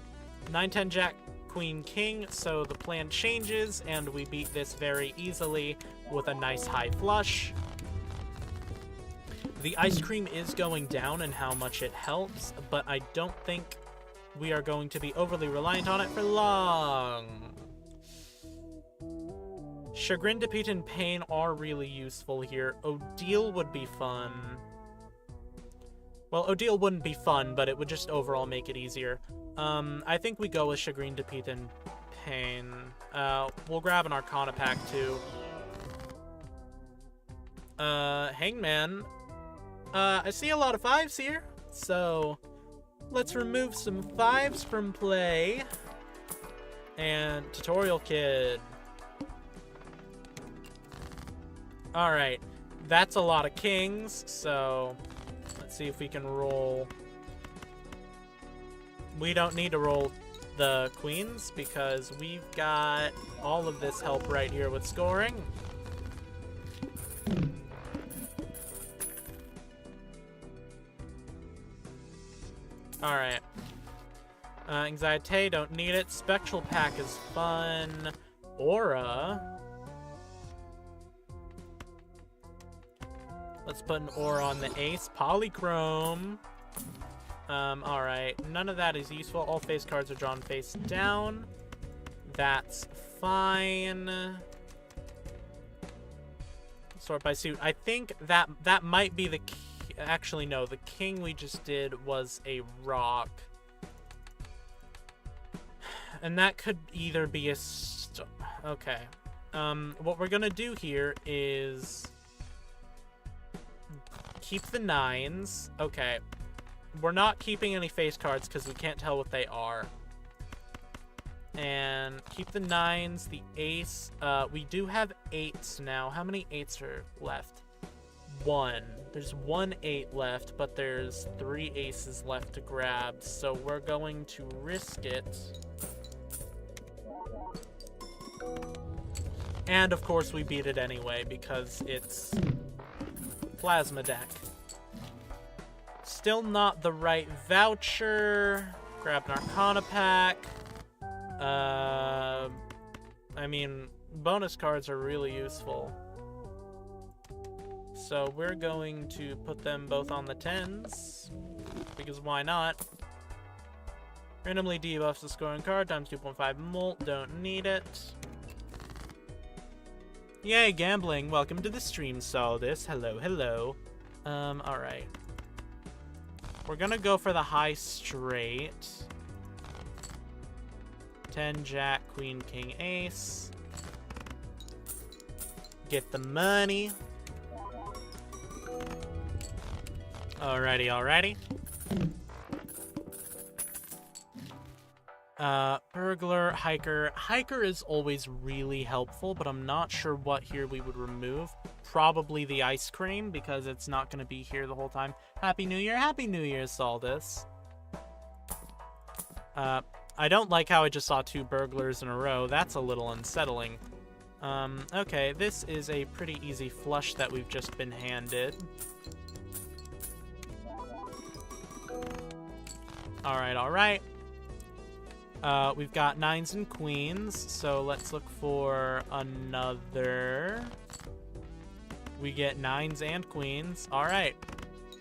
9, 10, jack, queen, king, so the plan changes, and we beat this very easily with a nice high flush. The ice cream is going down in how much it helps, but I don't think we are going to be overly reliant on it for long. Chagrin, Defeat, and Pain are really useful here. Odile would be fun. Well, Odile wouldn't be fun, but it would just overall make it easier. I think we go with Chagrin, Defeat, and Pain. We'll grab an Arcana pack, too. Hangman. I see a lot of 5s here, so let's remove some 5s from play. And Tutorial Kid. Alright, that's a lot of kings, so let's see if we can roll. We don't need to roll the queens because we've got all of this help right here with scoring. Alright. Anxiety, don't need it. Spectral Pack is fun. Aura. Let's put an aura on the ace. Polychrome. Alright. None of that is useful. All face cards are drawn face down. That's fine. Sort by suit. I think that might be the... Actually, no. The king we just did was a rock. And that could either be a... Okay. What we're gonna do here is... keep the 9s. Okay. We're not keeping any face cards because we can't tell what they are. And keep the 9s, the ace. We do have 8s now. How many 8s are left? 1. There's 1 8 left, but there's 3 aces left to grab. So we're going to risk it. And of course we beat it anyway because it's plasma deck. Still not the right voucher. Grab an Arcana pack. I mean, bonus cards are really useful. So we're going to put them both on the 10s. Because why not? Randomly debuffs the scoring card times 2.5 molt. Don't need it. Yay, gambling. Welcome to the stream, saw this. Hello, hello. Alright. We're gonna go for the high straight. 10, jack, queen, king, ace. Get the money. Alrighty, alrighty. Burglar, hiker. Hiker is always really helpful, but I'm not sure what here we would remove. Probably the ice cream, because it's not going to be here the whole time. Happy New Year, Saldus. I don't like how I just saw 2 burglars in a row. That's a little unsettling. Okay, this is a pretty easy flush that we've just been handed. Alright, alright. We've got 9s and queens, so let's look for another. We get 9s and queens. Alright.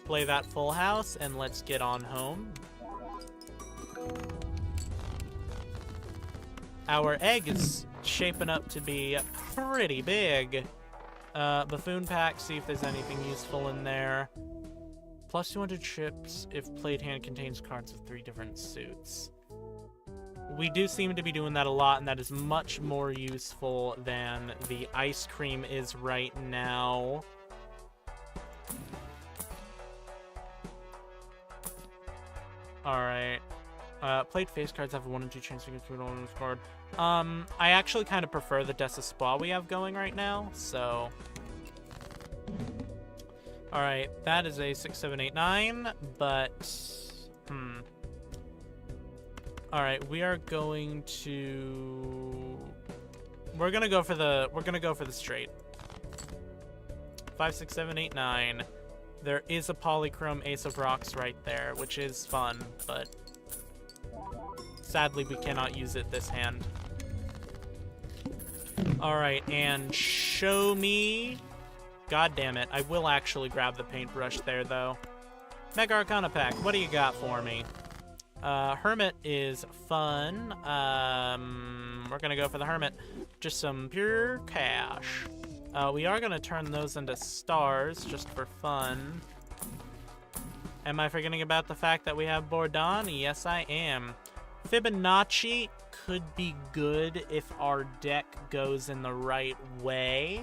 Play that full house, and let's get on home. Our egg is shaping up to be pretty big. Buffoon pack, see if there's anything useful in there. Plus 200 chips if played hand contains cards of 3 different suits. We do seem to be doing that a lot, and that is much more useful than the ice cream is right now. Alright. Played face cards have a 1 and 2 chance to get through on this card. I actually kind of prefer the Desespoir we have going right now, so... Alright, that is a 6, 7, 8, 9, but... Alright, we are going to... We're gonna go for the straight. 5, 6, 7, 8, 9. There is a polychrome ace of rocks right there, which is fun, but... Sadly, we cannot use it this hand. Alright, and show me... God damn it, I will actually grab the paintbrush there, though. Mega Arcana pack, what do you got for me? Hermit is fun. We're gonna go for the Hermit. Just some pure cash. We are gonna turn those into stars, just for fun. Am I forgetting about the fact that we have Bourdon? Yes, I am. Fibonacci could be good if our deck goes in the right way.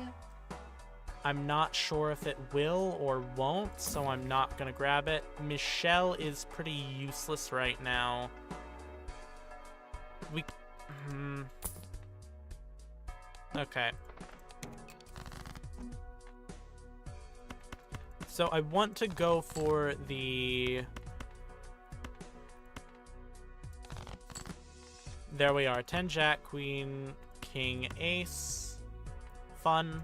I'm not sure if it will or won't, so I'm not gonna grab it. Michelle is pretty useless right now. We... Okay. So I want to go for the... There we are. 10 jack, queen, king, ace. Fun.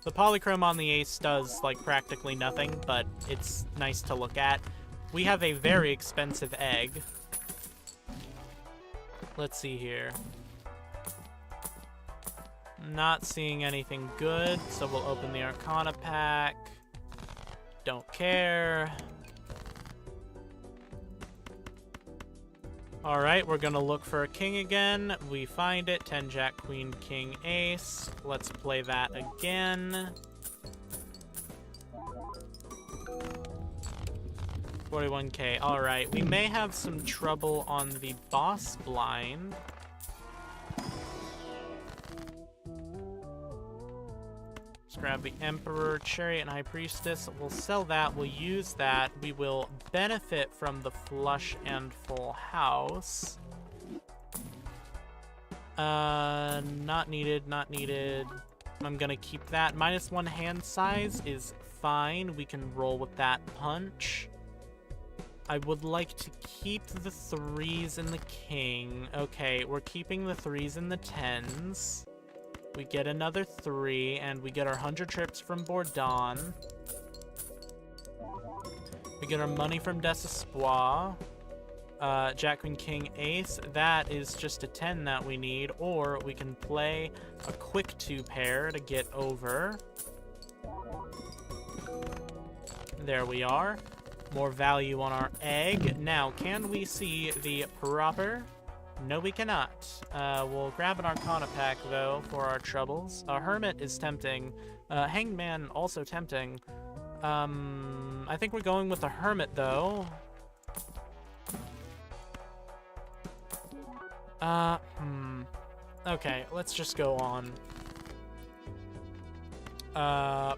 The polychrome on the ace does, like, practically nothing, but it's nice to look at. We have a very expensive egg. Let's see here. Not seeing anything good, so we'll open the Arcana pack. Don't care. Alright, we're gonna look for a king again. We find it. 10, jack, queen, king, ace. Let's play that again. 41k. Alright, we may have some trouble on the boss blind. Let's grab the Emperor, Chariot, and High Priestess. We'll sell that. We'll use that. We will benefit from the flush and full house. Not needed, not needed. I'm gonna keep that. -1 hand size is fine. We can roll with that punch. I would like to keep the 3s and the king. Okay, we're keeping the 3s and the 10s. We get another 3, and we get our 100 trips from Bourdon. We get our money from Desespoir. Jack, Queen, King, Ace. That is just a 10 that we need, or we can play a quick 2-pair to get over. There we are. More value on our egg. Now, can we see the proper? No, we cannot. We'll grab an Arcana pack, though, for our troubles. A Hermit is tempting. Hanged Man, also tempting. I think we're going with the Hermit, though. Okay, let's just go on.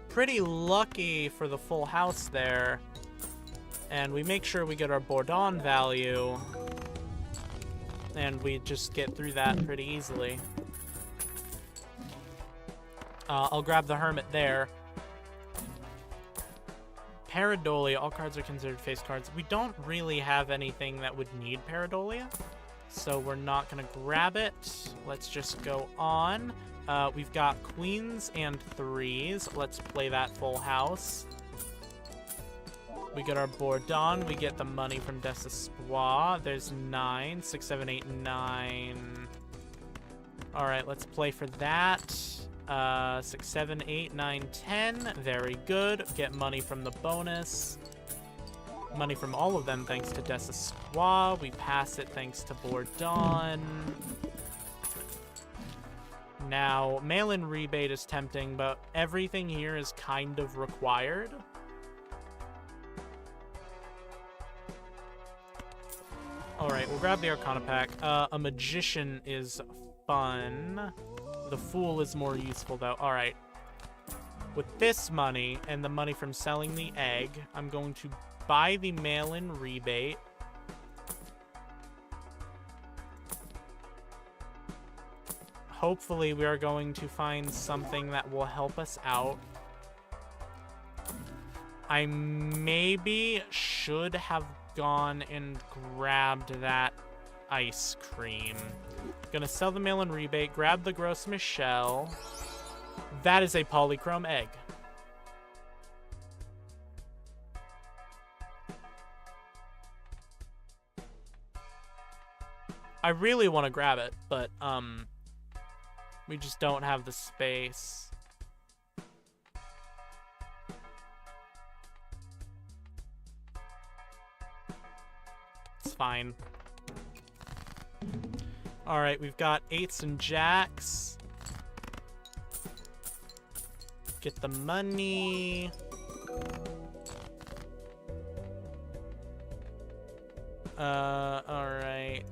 Pretty lucky for the full house there. And we make sure we get our Bourdon value. And we just get through that pretty easily. I'll grab the Hermit there. Pareidolia. All cards are considered face cards. We don't really have anything that would need Pareidolia, so we're not going to grab it. Let's just go on. We've got queens and 3s. Let's play that full house. We get our Bourdon. We get the money from Desespoir. There's 9. 6, 7, 8, 9. Alright, let's play for that. 6, 7, 8, 9, 10. Very good. Get money from the bonus. Money from all of them thanks to Desespoir. We pass it thanks to Bourdon. Now, mail-in rebate is tempting, but everything here is kind of required. Alright, we'll grab the Arcana pack. A Magician is fun. The Fool is more useful, though. Alright. With this money, and the money from selling the egg, I'm going to buy the mail-in rebate. Hopefully, we are going to find something that will help us out. I maybe should have gone and grabbed that ice cream. Gonna sell the mail-in rebate, grab the Gros Michel. That is a polychrome egg. I really want to grab it, but we just don't have the space. Fine. Alright, we've got 8s and jacks. Get the money. Alright.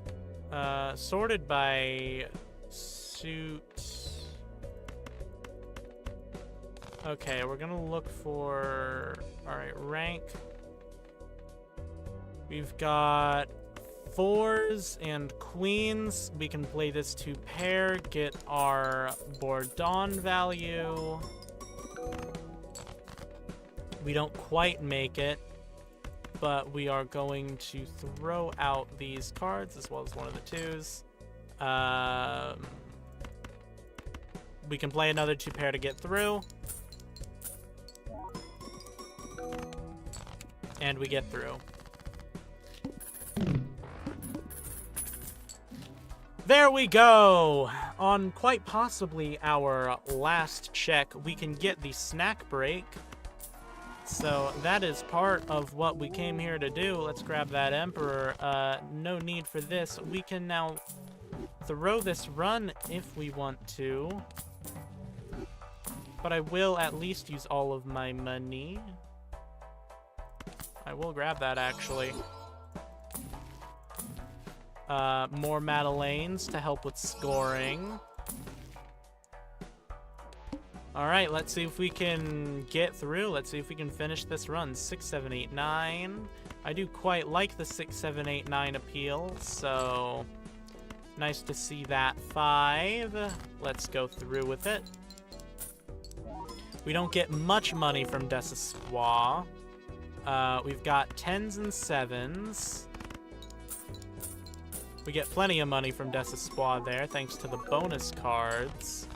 Sorted by suit. Okay, we're gonna look for... Alright, rank. We've got 4s and queens. We can play this 2-pair, get our Bourdon value. We don't quite make it, but we are going to throw out these cards as well as one of the 2s. We can play another 2-pair to get through. And we get through. There we go! On quite possibly our last check, we can get the snack break. so that is part of what we came here to do. Let's grab that Emperor. No need for this. We can now throw this run if we want to. But I will at least use all of my money. I will grab that, actually. More Madeleines to help with scoring. Alright, let's see if we can get through. Let's see if we can finish this run. 6, 7, 8, 9. I do quite like the 6, 7, 8, 9 appeal, so nice to see that. 5. Let's go through with it. We don't get much money from Desespoir. We've got 10s and 7s. We get plenty of money from Desespoir there, thanks to the bonus cards.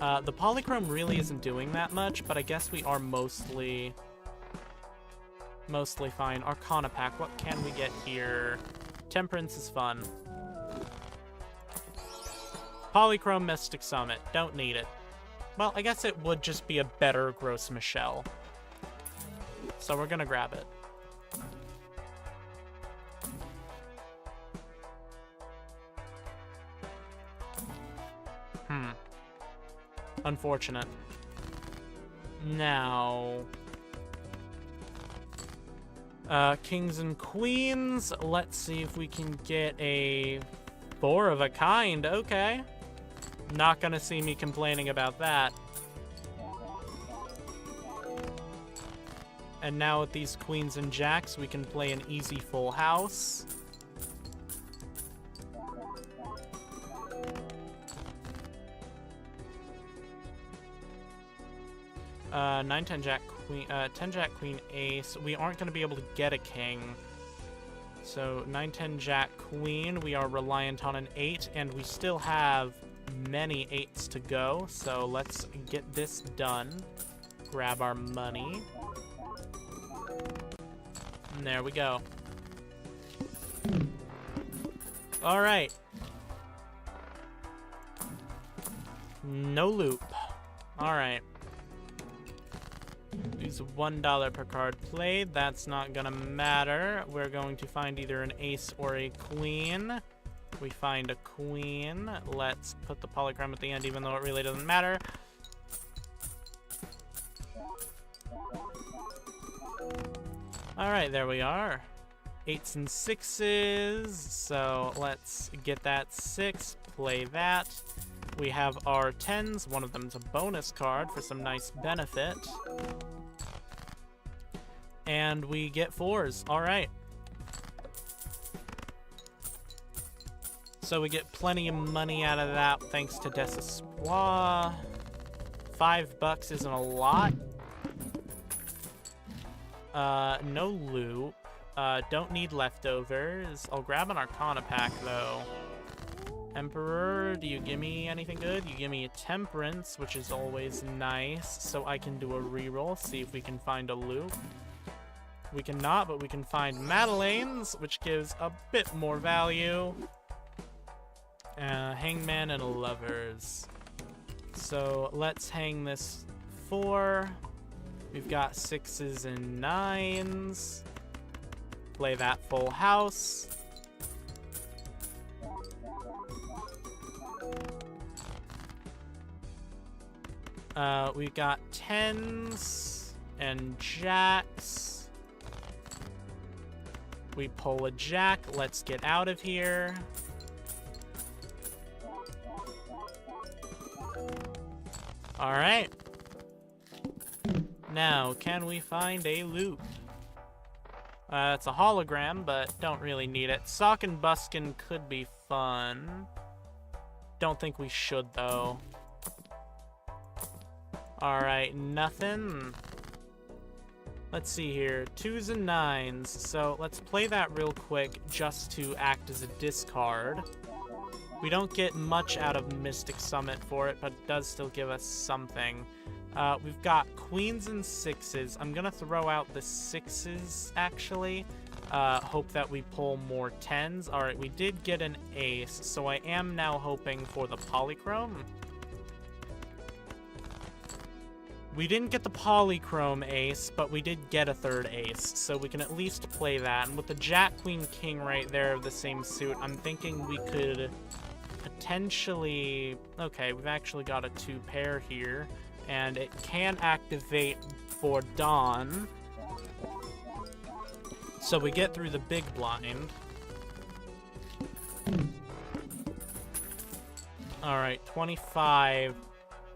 The Polychrome really isn't doing that much, but I guess we are mostly fine. Arcana pack, what can we get here? Temperance is fun. Polychrome Mystic Summit, don't need it. Well, I guess it would just be a better Gross Michelle. So we're gonna grab it. Unfortunate. Now, kings and queens. Let's see if we can get a 4 of a kind. Okay. Not gonna see me complaining about that. And now with these queens and jacks, we can play an easy full house. Nine, 10 jack queen, 10 jack queen ace. We aren't going to be able to get a king. So 9, 10 jack queen. We are reliant on an 8, and we still have many 8s to go. So let's get this done. Grab our money. And there we go. All right. No loop. All right. Use $1 per card played. That's not gonna matter. We're going to find either an ace or a queen. We find a queen. Let's put the polychrome at the end, even though it really doesn't matter. Alright, there we are. 8s and 6s. So let's get that 6. Play that. We have our 10s. One of them's a bonus card for some nice benefit. And we get 4s. Alright. So we get plenty of money out of that thanks to Desespoir. $5 isn't a lot. No loop. Don't need leftovers. I'll grab an Arcana pack, though. Emperor, do you give me anything good? You give me a Temperance, which is always nice, so I can do a reroll, see if we can find a loop. We cannot, but we can find Madeleines, which gives a bit more value. Hangman and Lovers. So let's hang this 4. We've got 6s and 9s. Play that full house. We've got 10s and jacks. We pull a jack. Let's get out of here. All right. Now, can we find a loop? It's a hologram, but don't really need it. Sock and Buskin could be fun. Don't think we should, though. Alright, nothing. Let's see here. 2s and 9s. So let's play that real quick just to act as a discard. We don't get much out of Mystic Summit for it, but it does still give us something. We've got queens and 6s. I'm gonna throw out the 6s, actually. Hope that we pull more 10s. Alright, we did get an ace, so I am now hoping for the polychrome. We didn't get the polychrome ace, but we did get a third ace, so we can at least play that. And with the Jack, Queen, King right there of the same suit, I'm thinking we could potentially... Okay, we've actually got a 2-pair here, and it can activate for Dawn. So we get through the big blind. Alright, 25.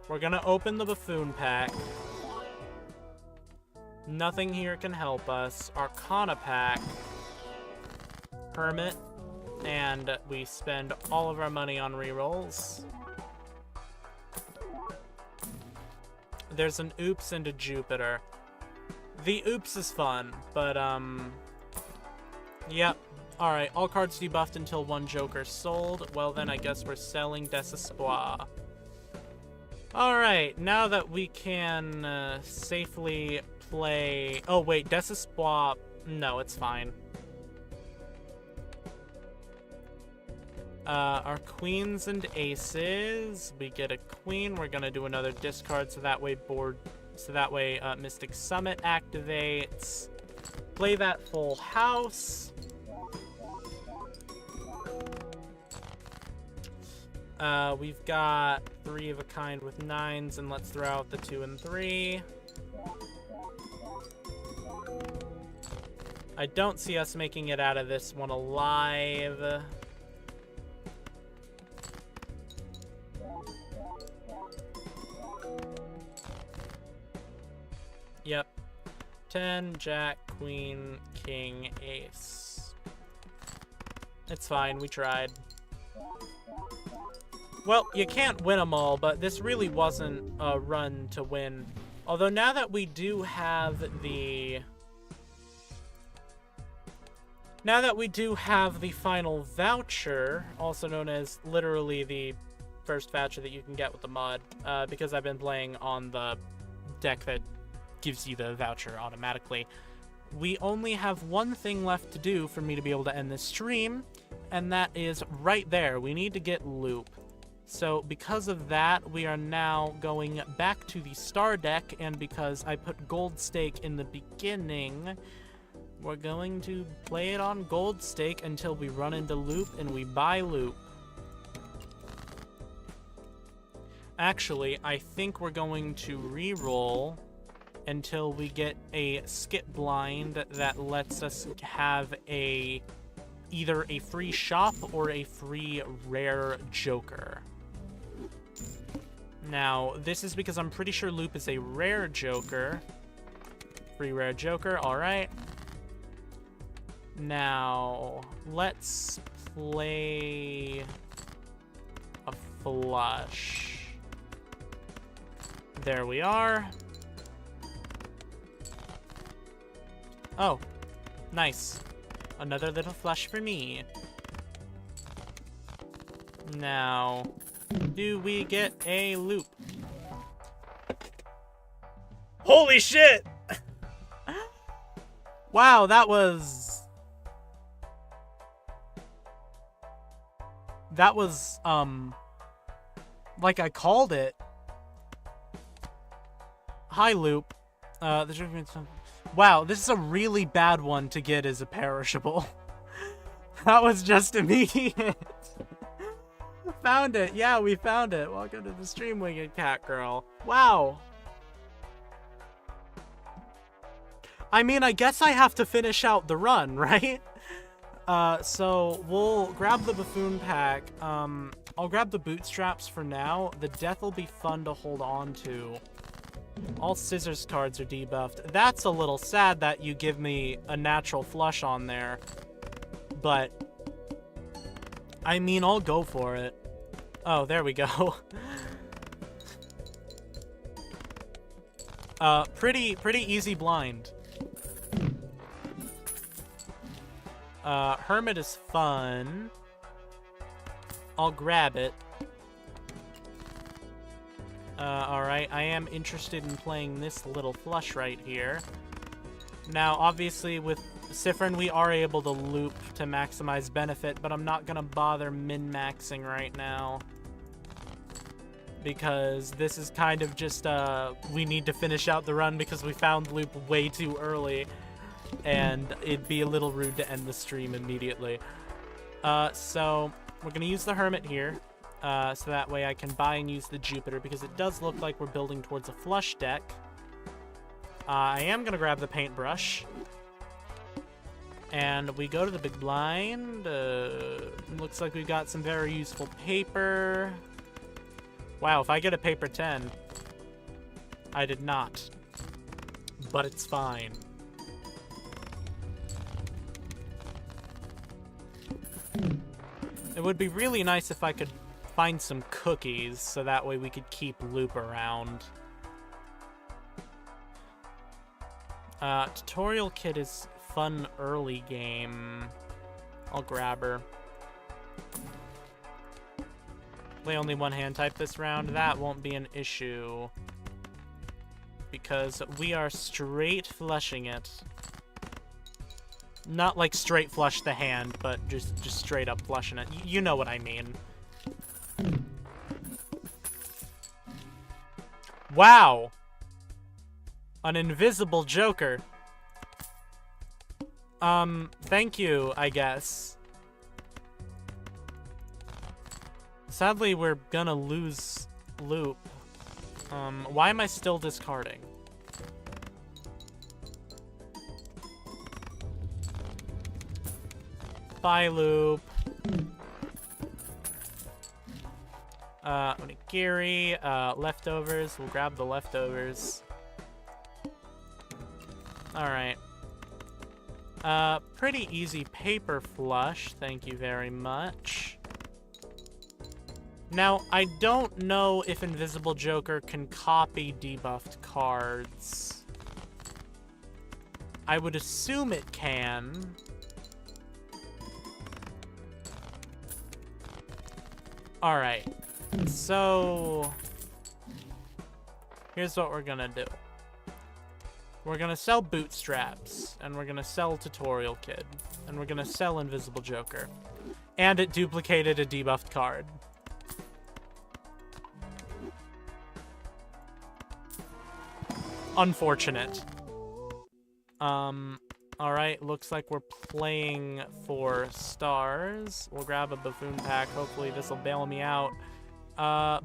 We're gonna open the buffoon pack. Nothing here can help us. Arcana pack. Hermit. And we spend all of our money on rerolls. There's an Oops and a Jupiter. The Oops is fun, but, yep. Alright, all cards debuffed until one Joker sold. Well, then I guess we're selling Desespoir. Alright, now that we can safely play... Oh, wait, Desespoir... No, it's fine. Our queens and aces. We get a queen. We're gonna do another discard so that way Mystic Summit activates. Play that full house. We've got 3 of a kind with 9s, and let's throw out the 2 and 3. I don't see us making it out of this one alive. Yep. 10, Jack, Queen, King, Ace. It's fine, we tried. Well, you can't win them all, but this really wasn't a run to win. Although now that we do have the... Now that we do have the final voucher, also known as literally the first voucher that you can get with the mod, because I've been playing on the deck that gives you the voucher automatically, we only have one thing left to do for me to be able to end this stream, and that is right there. We need to get Loop. So because of that, we are now going back to the star deck, and because I put Gold Stake in the beginning, we're going to play it on Gold Stake until we run into Loop and we buy Loop. Actually, I think we're going to re-roll until we get a skip blind that lets us have either a free shop or a free rare Joker. Now, this is because I'm pretty sure Loop is a rare Joker. Free rare Joker, alright. Now, let's play a flush. There we are. Oh, nice. Another little flush for me. Now, do we get a Loop? Holy shit! Wow, that was, like I called it. Hi, Loop. Wow, this is a really bad one to get as a perishable. That was just immediate. Found it. Yeah, we found it. Welcome to the stream, Winged Cat Girl. Wow. I mean, I guess I have to finish out the run, right? So we'll grab the buffoon pack. I'll grab the bootstraps for now. The death will be fun to hold on to. All scissors cards are debuffed. That's a little sad that you give me a natural flush on there. But, I mean, I'll go for it. Oh, there we go. Pretty easy blind. Hermit is fun. I'll grab it. Alright, I am interested in playing this little flush right here. Now, obviously, with Siffrin, we are able to loop to maximize benefit, but I'm not gonna bother min-maxing right now. because this is kind of just, we need to finish out the run because we found loop way too early, and it'd be a little rude to end the stream immediately. So we're gonna use the Hermit here, so that way I can buy and use the Jupiter, because it does look like we're building towards a flush deck. I am gonna grab the paintbrush. And we go to the big blind. Looks like we've got some very useful paper. Wow, if I get a paper 10. I did not. But it's fine. It would be really nice if I could find some cookies, so that way we could keep Loop around. Tutorial Kit is fun early game. I'll grab her. Play only one hand type this round. That won't be an issue, because we are straight flushing it. Not like straight flush the hand, but just straight up flushing it. You know what I mean. Wow! An invisible Joker. Thank you, I guess. Sadly, we're gonna lose Loop. Why am I still discarding? Bye, Loop. Onigiri, leftovers. We'll grab the leftovers. Alright. Pretty easy paper flush, thank you very much. Now, I don't know if Invisible Joker can copy debuffed cards. I would assume it can. Alright, so here's what we're gonna do. We're gonna sell Bootstraps, and we're gonna sell Tutorial Kid, and we're gonna sell Invisible Joker. And it duplicated a debuffed card. Unfortunate. Alright, looks like we're playing for stars. We'll grab a Buffoon pack, hopefully this'll bail me out.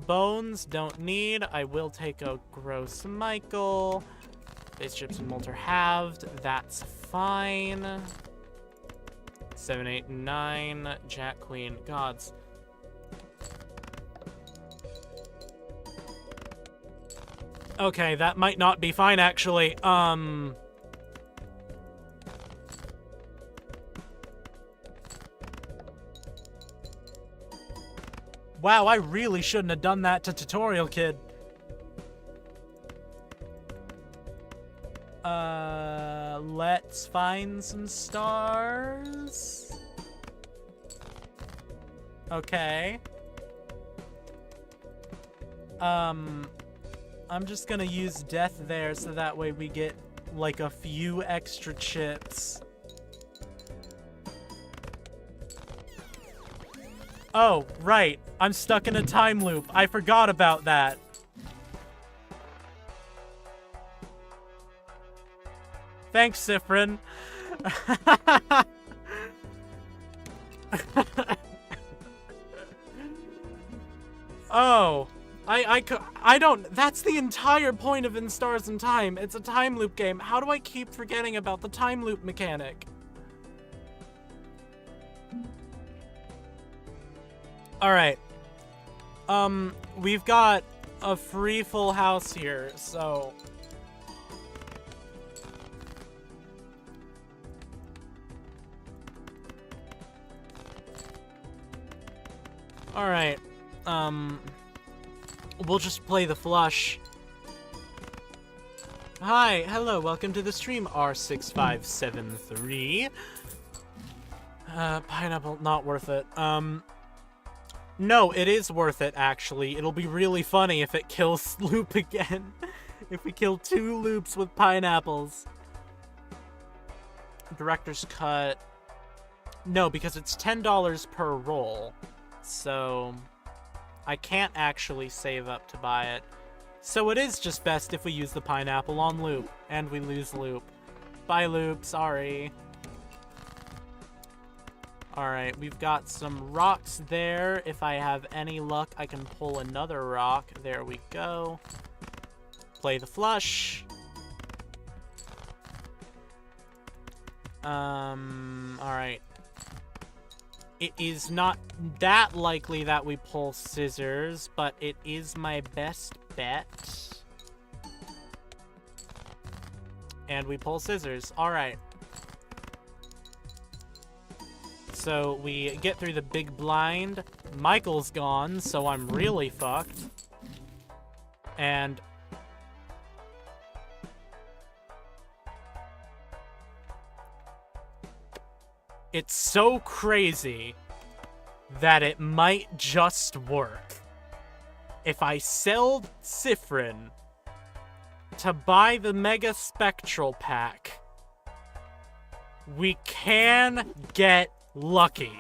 Bones, don't need. I will take a Gross Michael. Base chips and Molter halved. That's fine. 7, 8, 9. Jack, Queen, Gods. Okay, that might not be fine, actually. Wow, I really shouldn't have done that to Tutorial Kid. Let's find some stars. Okay. I'm just gonna use death there so that way we get like a few extra chips. Oh, right. I'm stuck in a time loop. I forgot about that. Thanks, Sifrin. Oh. I don't... That's the entire point of In Stars in Time. It's a time loop game. How do I keep forgetting about the time loop mechanic? Alright. We've got a free full house here, so... Alright. We'll just play the flush. Hi, hello, welcome to the stream, R6573. Pineapple, not worth it. No, it is worth it, actually. It'll be really funny if it kills Loop again. If we kill 2 Loops with pineapples. Director's Cut. No, because it's $10 per roll. So, I can't actually save up to buy it. So it is just best if we use the pineapple on loop, and we lose loop. Bye, loop, sorry. Alright, we've got some rocks there. If I have any luck, I can pull another rock. There we go. Play the flush. Alright. It is not that likely that we pull scissors, but it is my best bet. And we pull scissors. Alright. So we get through the big blind. Michael's gone, so I'm really fucked. And it's so crazy that it might just work. If I sell Cyphrin to buy the Mega Spectral Pack, we can get lucky.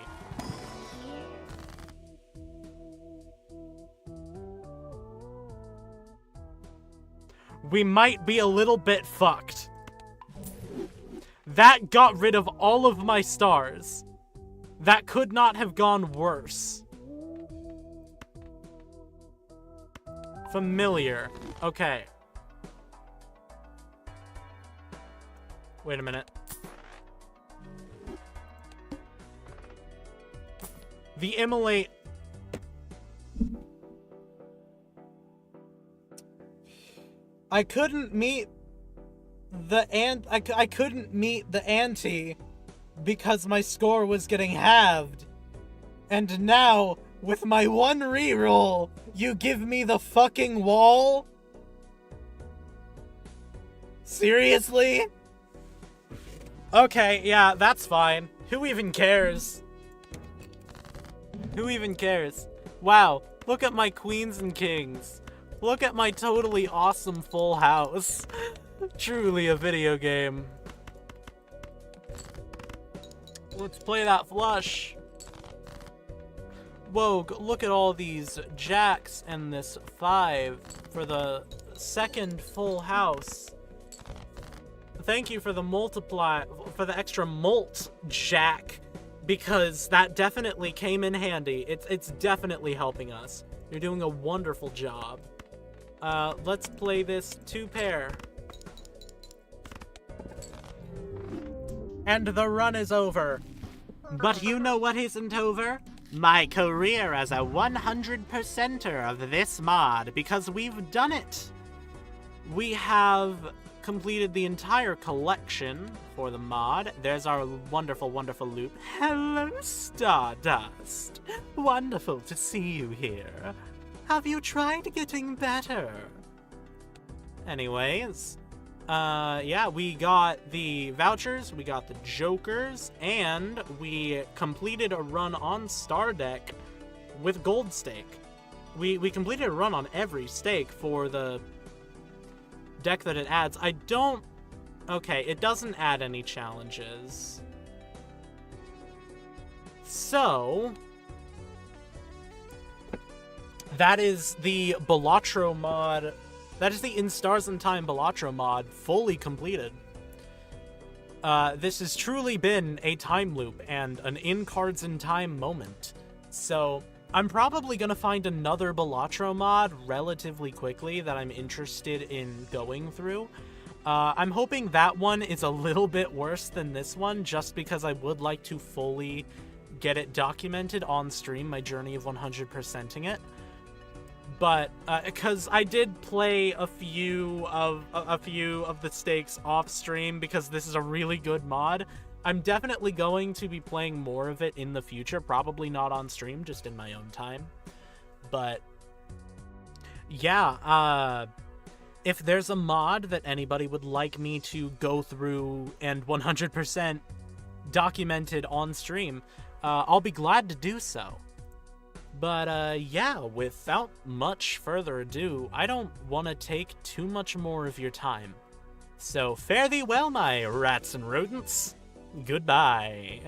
We might be a little bit fucked. That got rid of all of my stars. That could not have gone worse. Familiar. Okay. Wait a minute. The immolate... I couldn't meet the I couldn't meet the ante because my score was getting halved. And now, with my one reroll, you give me the fucking wall? Seriously? Okay, yeah, that's fine. Who even cares? Who even cares? Wow, look at my queens and kings. Look at my totally awesome full house. Truly a video game. Let's play that flush. Whoa, look at all these jacks and this 5 for the second full house. Thank you for the extra mult jack, because that definitely came in handy. It's definitely helping us. You're doing a wonderful job. Let's play this 2-pair. And the run is over. But you know what isn't over? My career as a 100%er of this mod, because we've done it. We have completed the entire collection for the mod. There's our wonderful, wonderful loop. Hello, Stardust. Wonderful to see you here. Have you tried getting better? Anyways, yeah, we got the vouchers, we got the jokers, and we completed a run on Star Deck with Gold Stake. We completed a run on every stake for the deck that it adds. Okay, it doesn't add any challenges. So that is the Balatro mod. That is the In Stars in Time Balatro mod fully completed. This has truly been a time loop and an In Cards in Time moment. So I'm probably going to find another Balatro mod relatively quickly that I'm interested in going through. I'm hoping that one is a little bit worse than this one, just because I would like to fully get it documented on stream, my journey of 100%ing it. But because I did play a few of the stakes off stream, because this is a really good mod, I'm definitely going to be playing more of it in the future. Probably not on stream, just in my own time. But yeah, if there's a mod that anybody would like me to go through and 100% documented on stream, I'll be glad to do so. But yeah, without much further ado, I don't want to take too much more of your time. So fare thee well, my rats and rodents. Goodbye.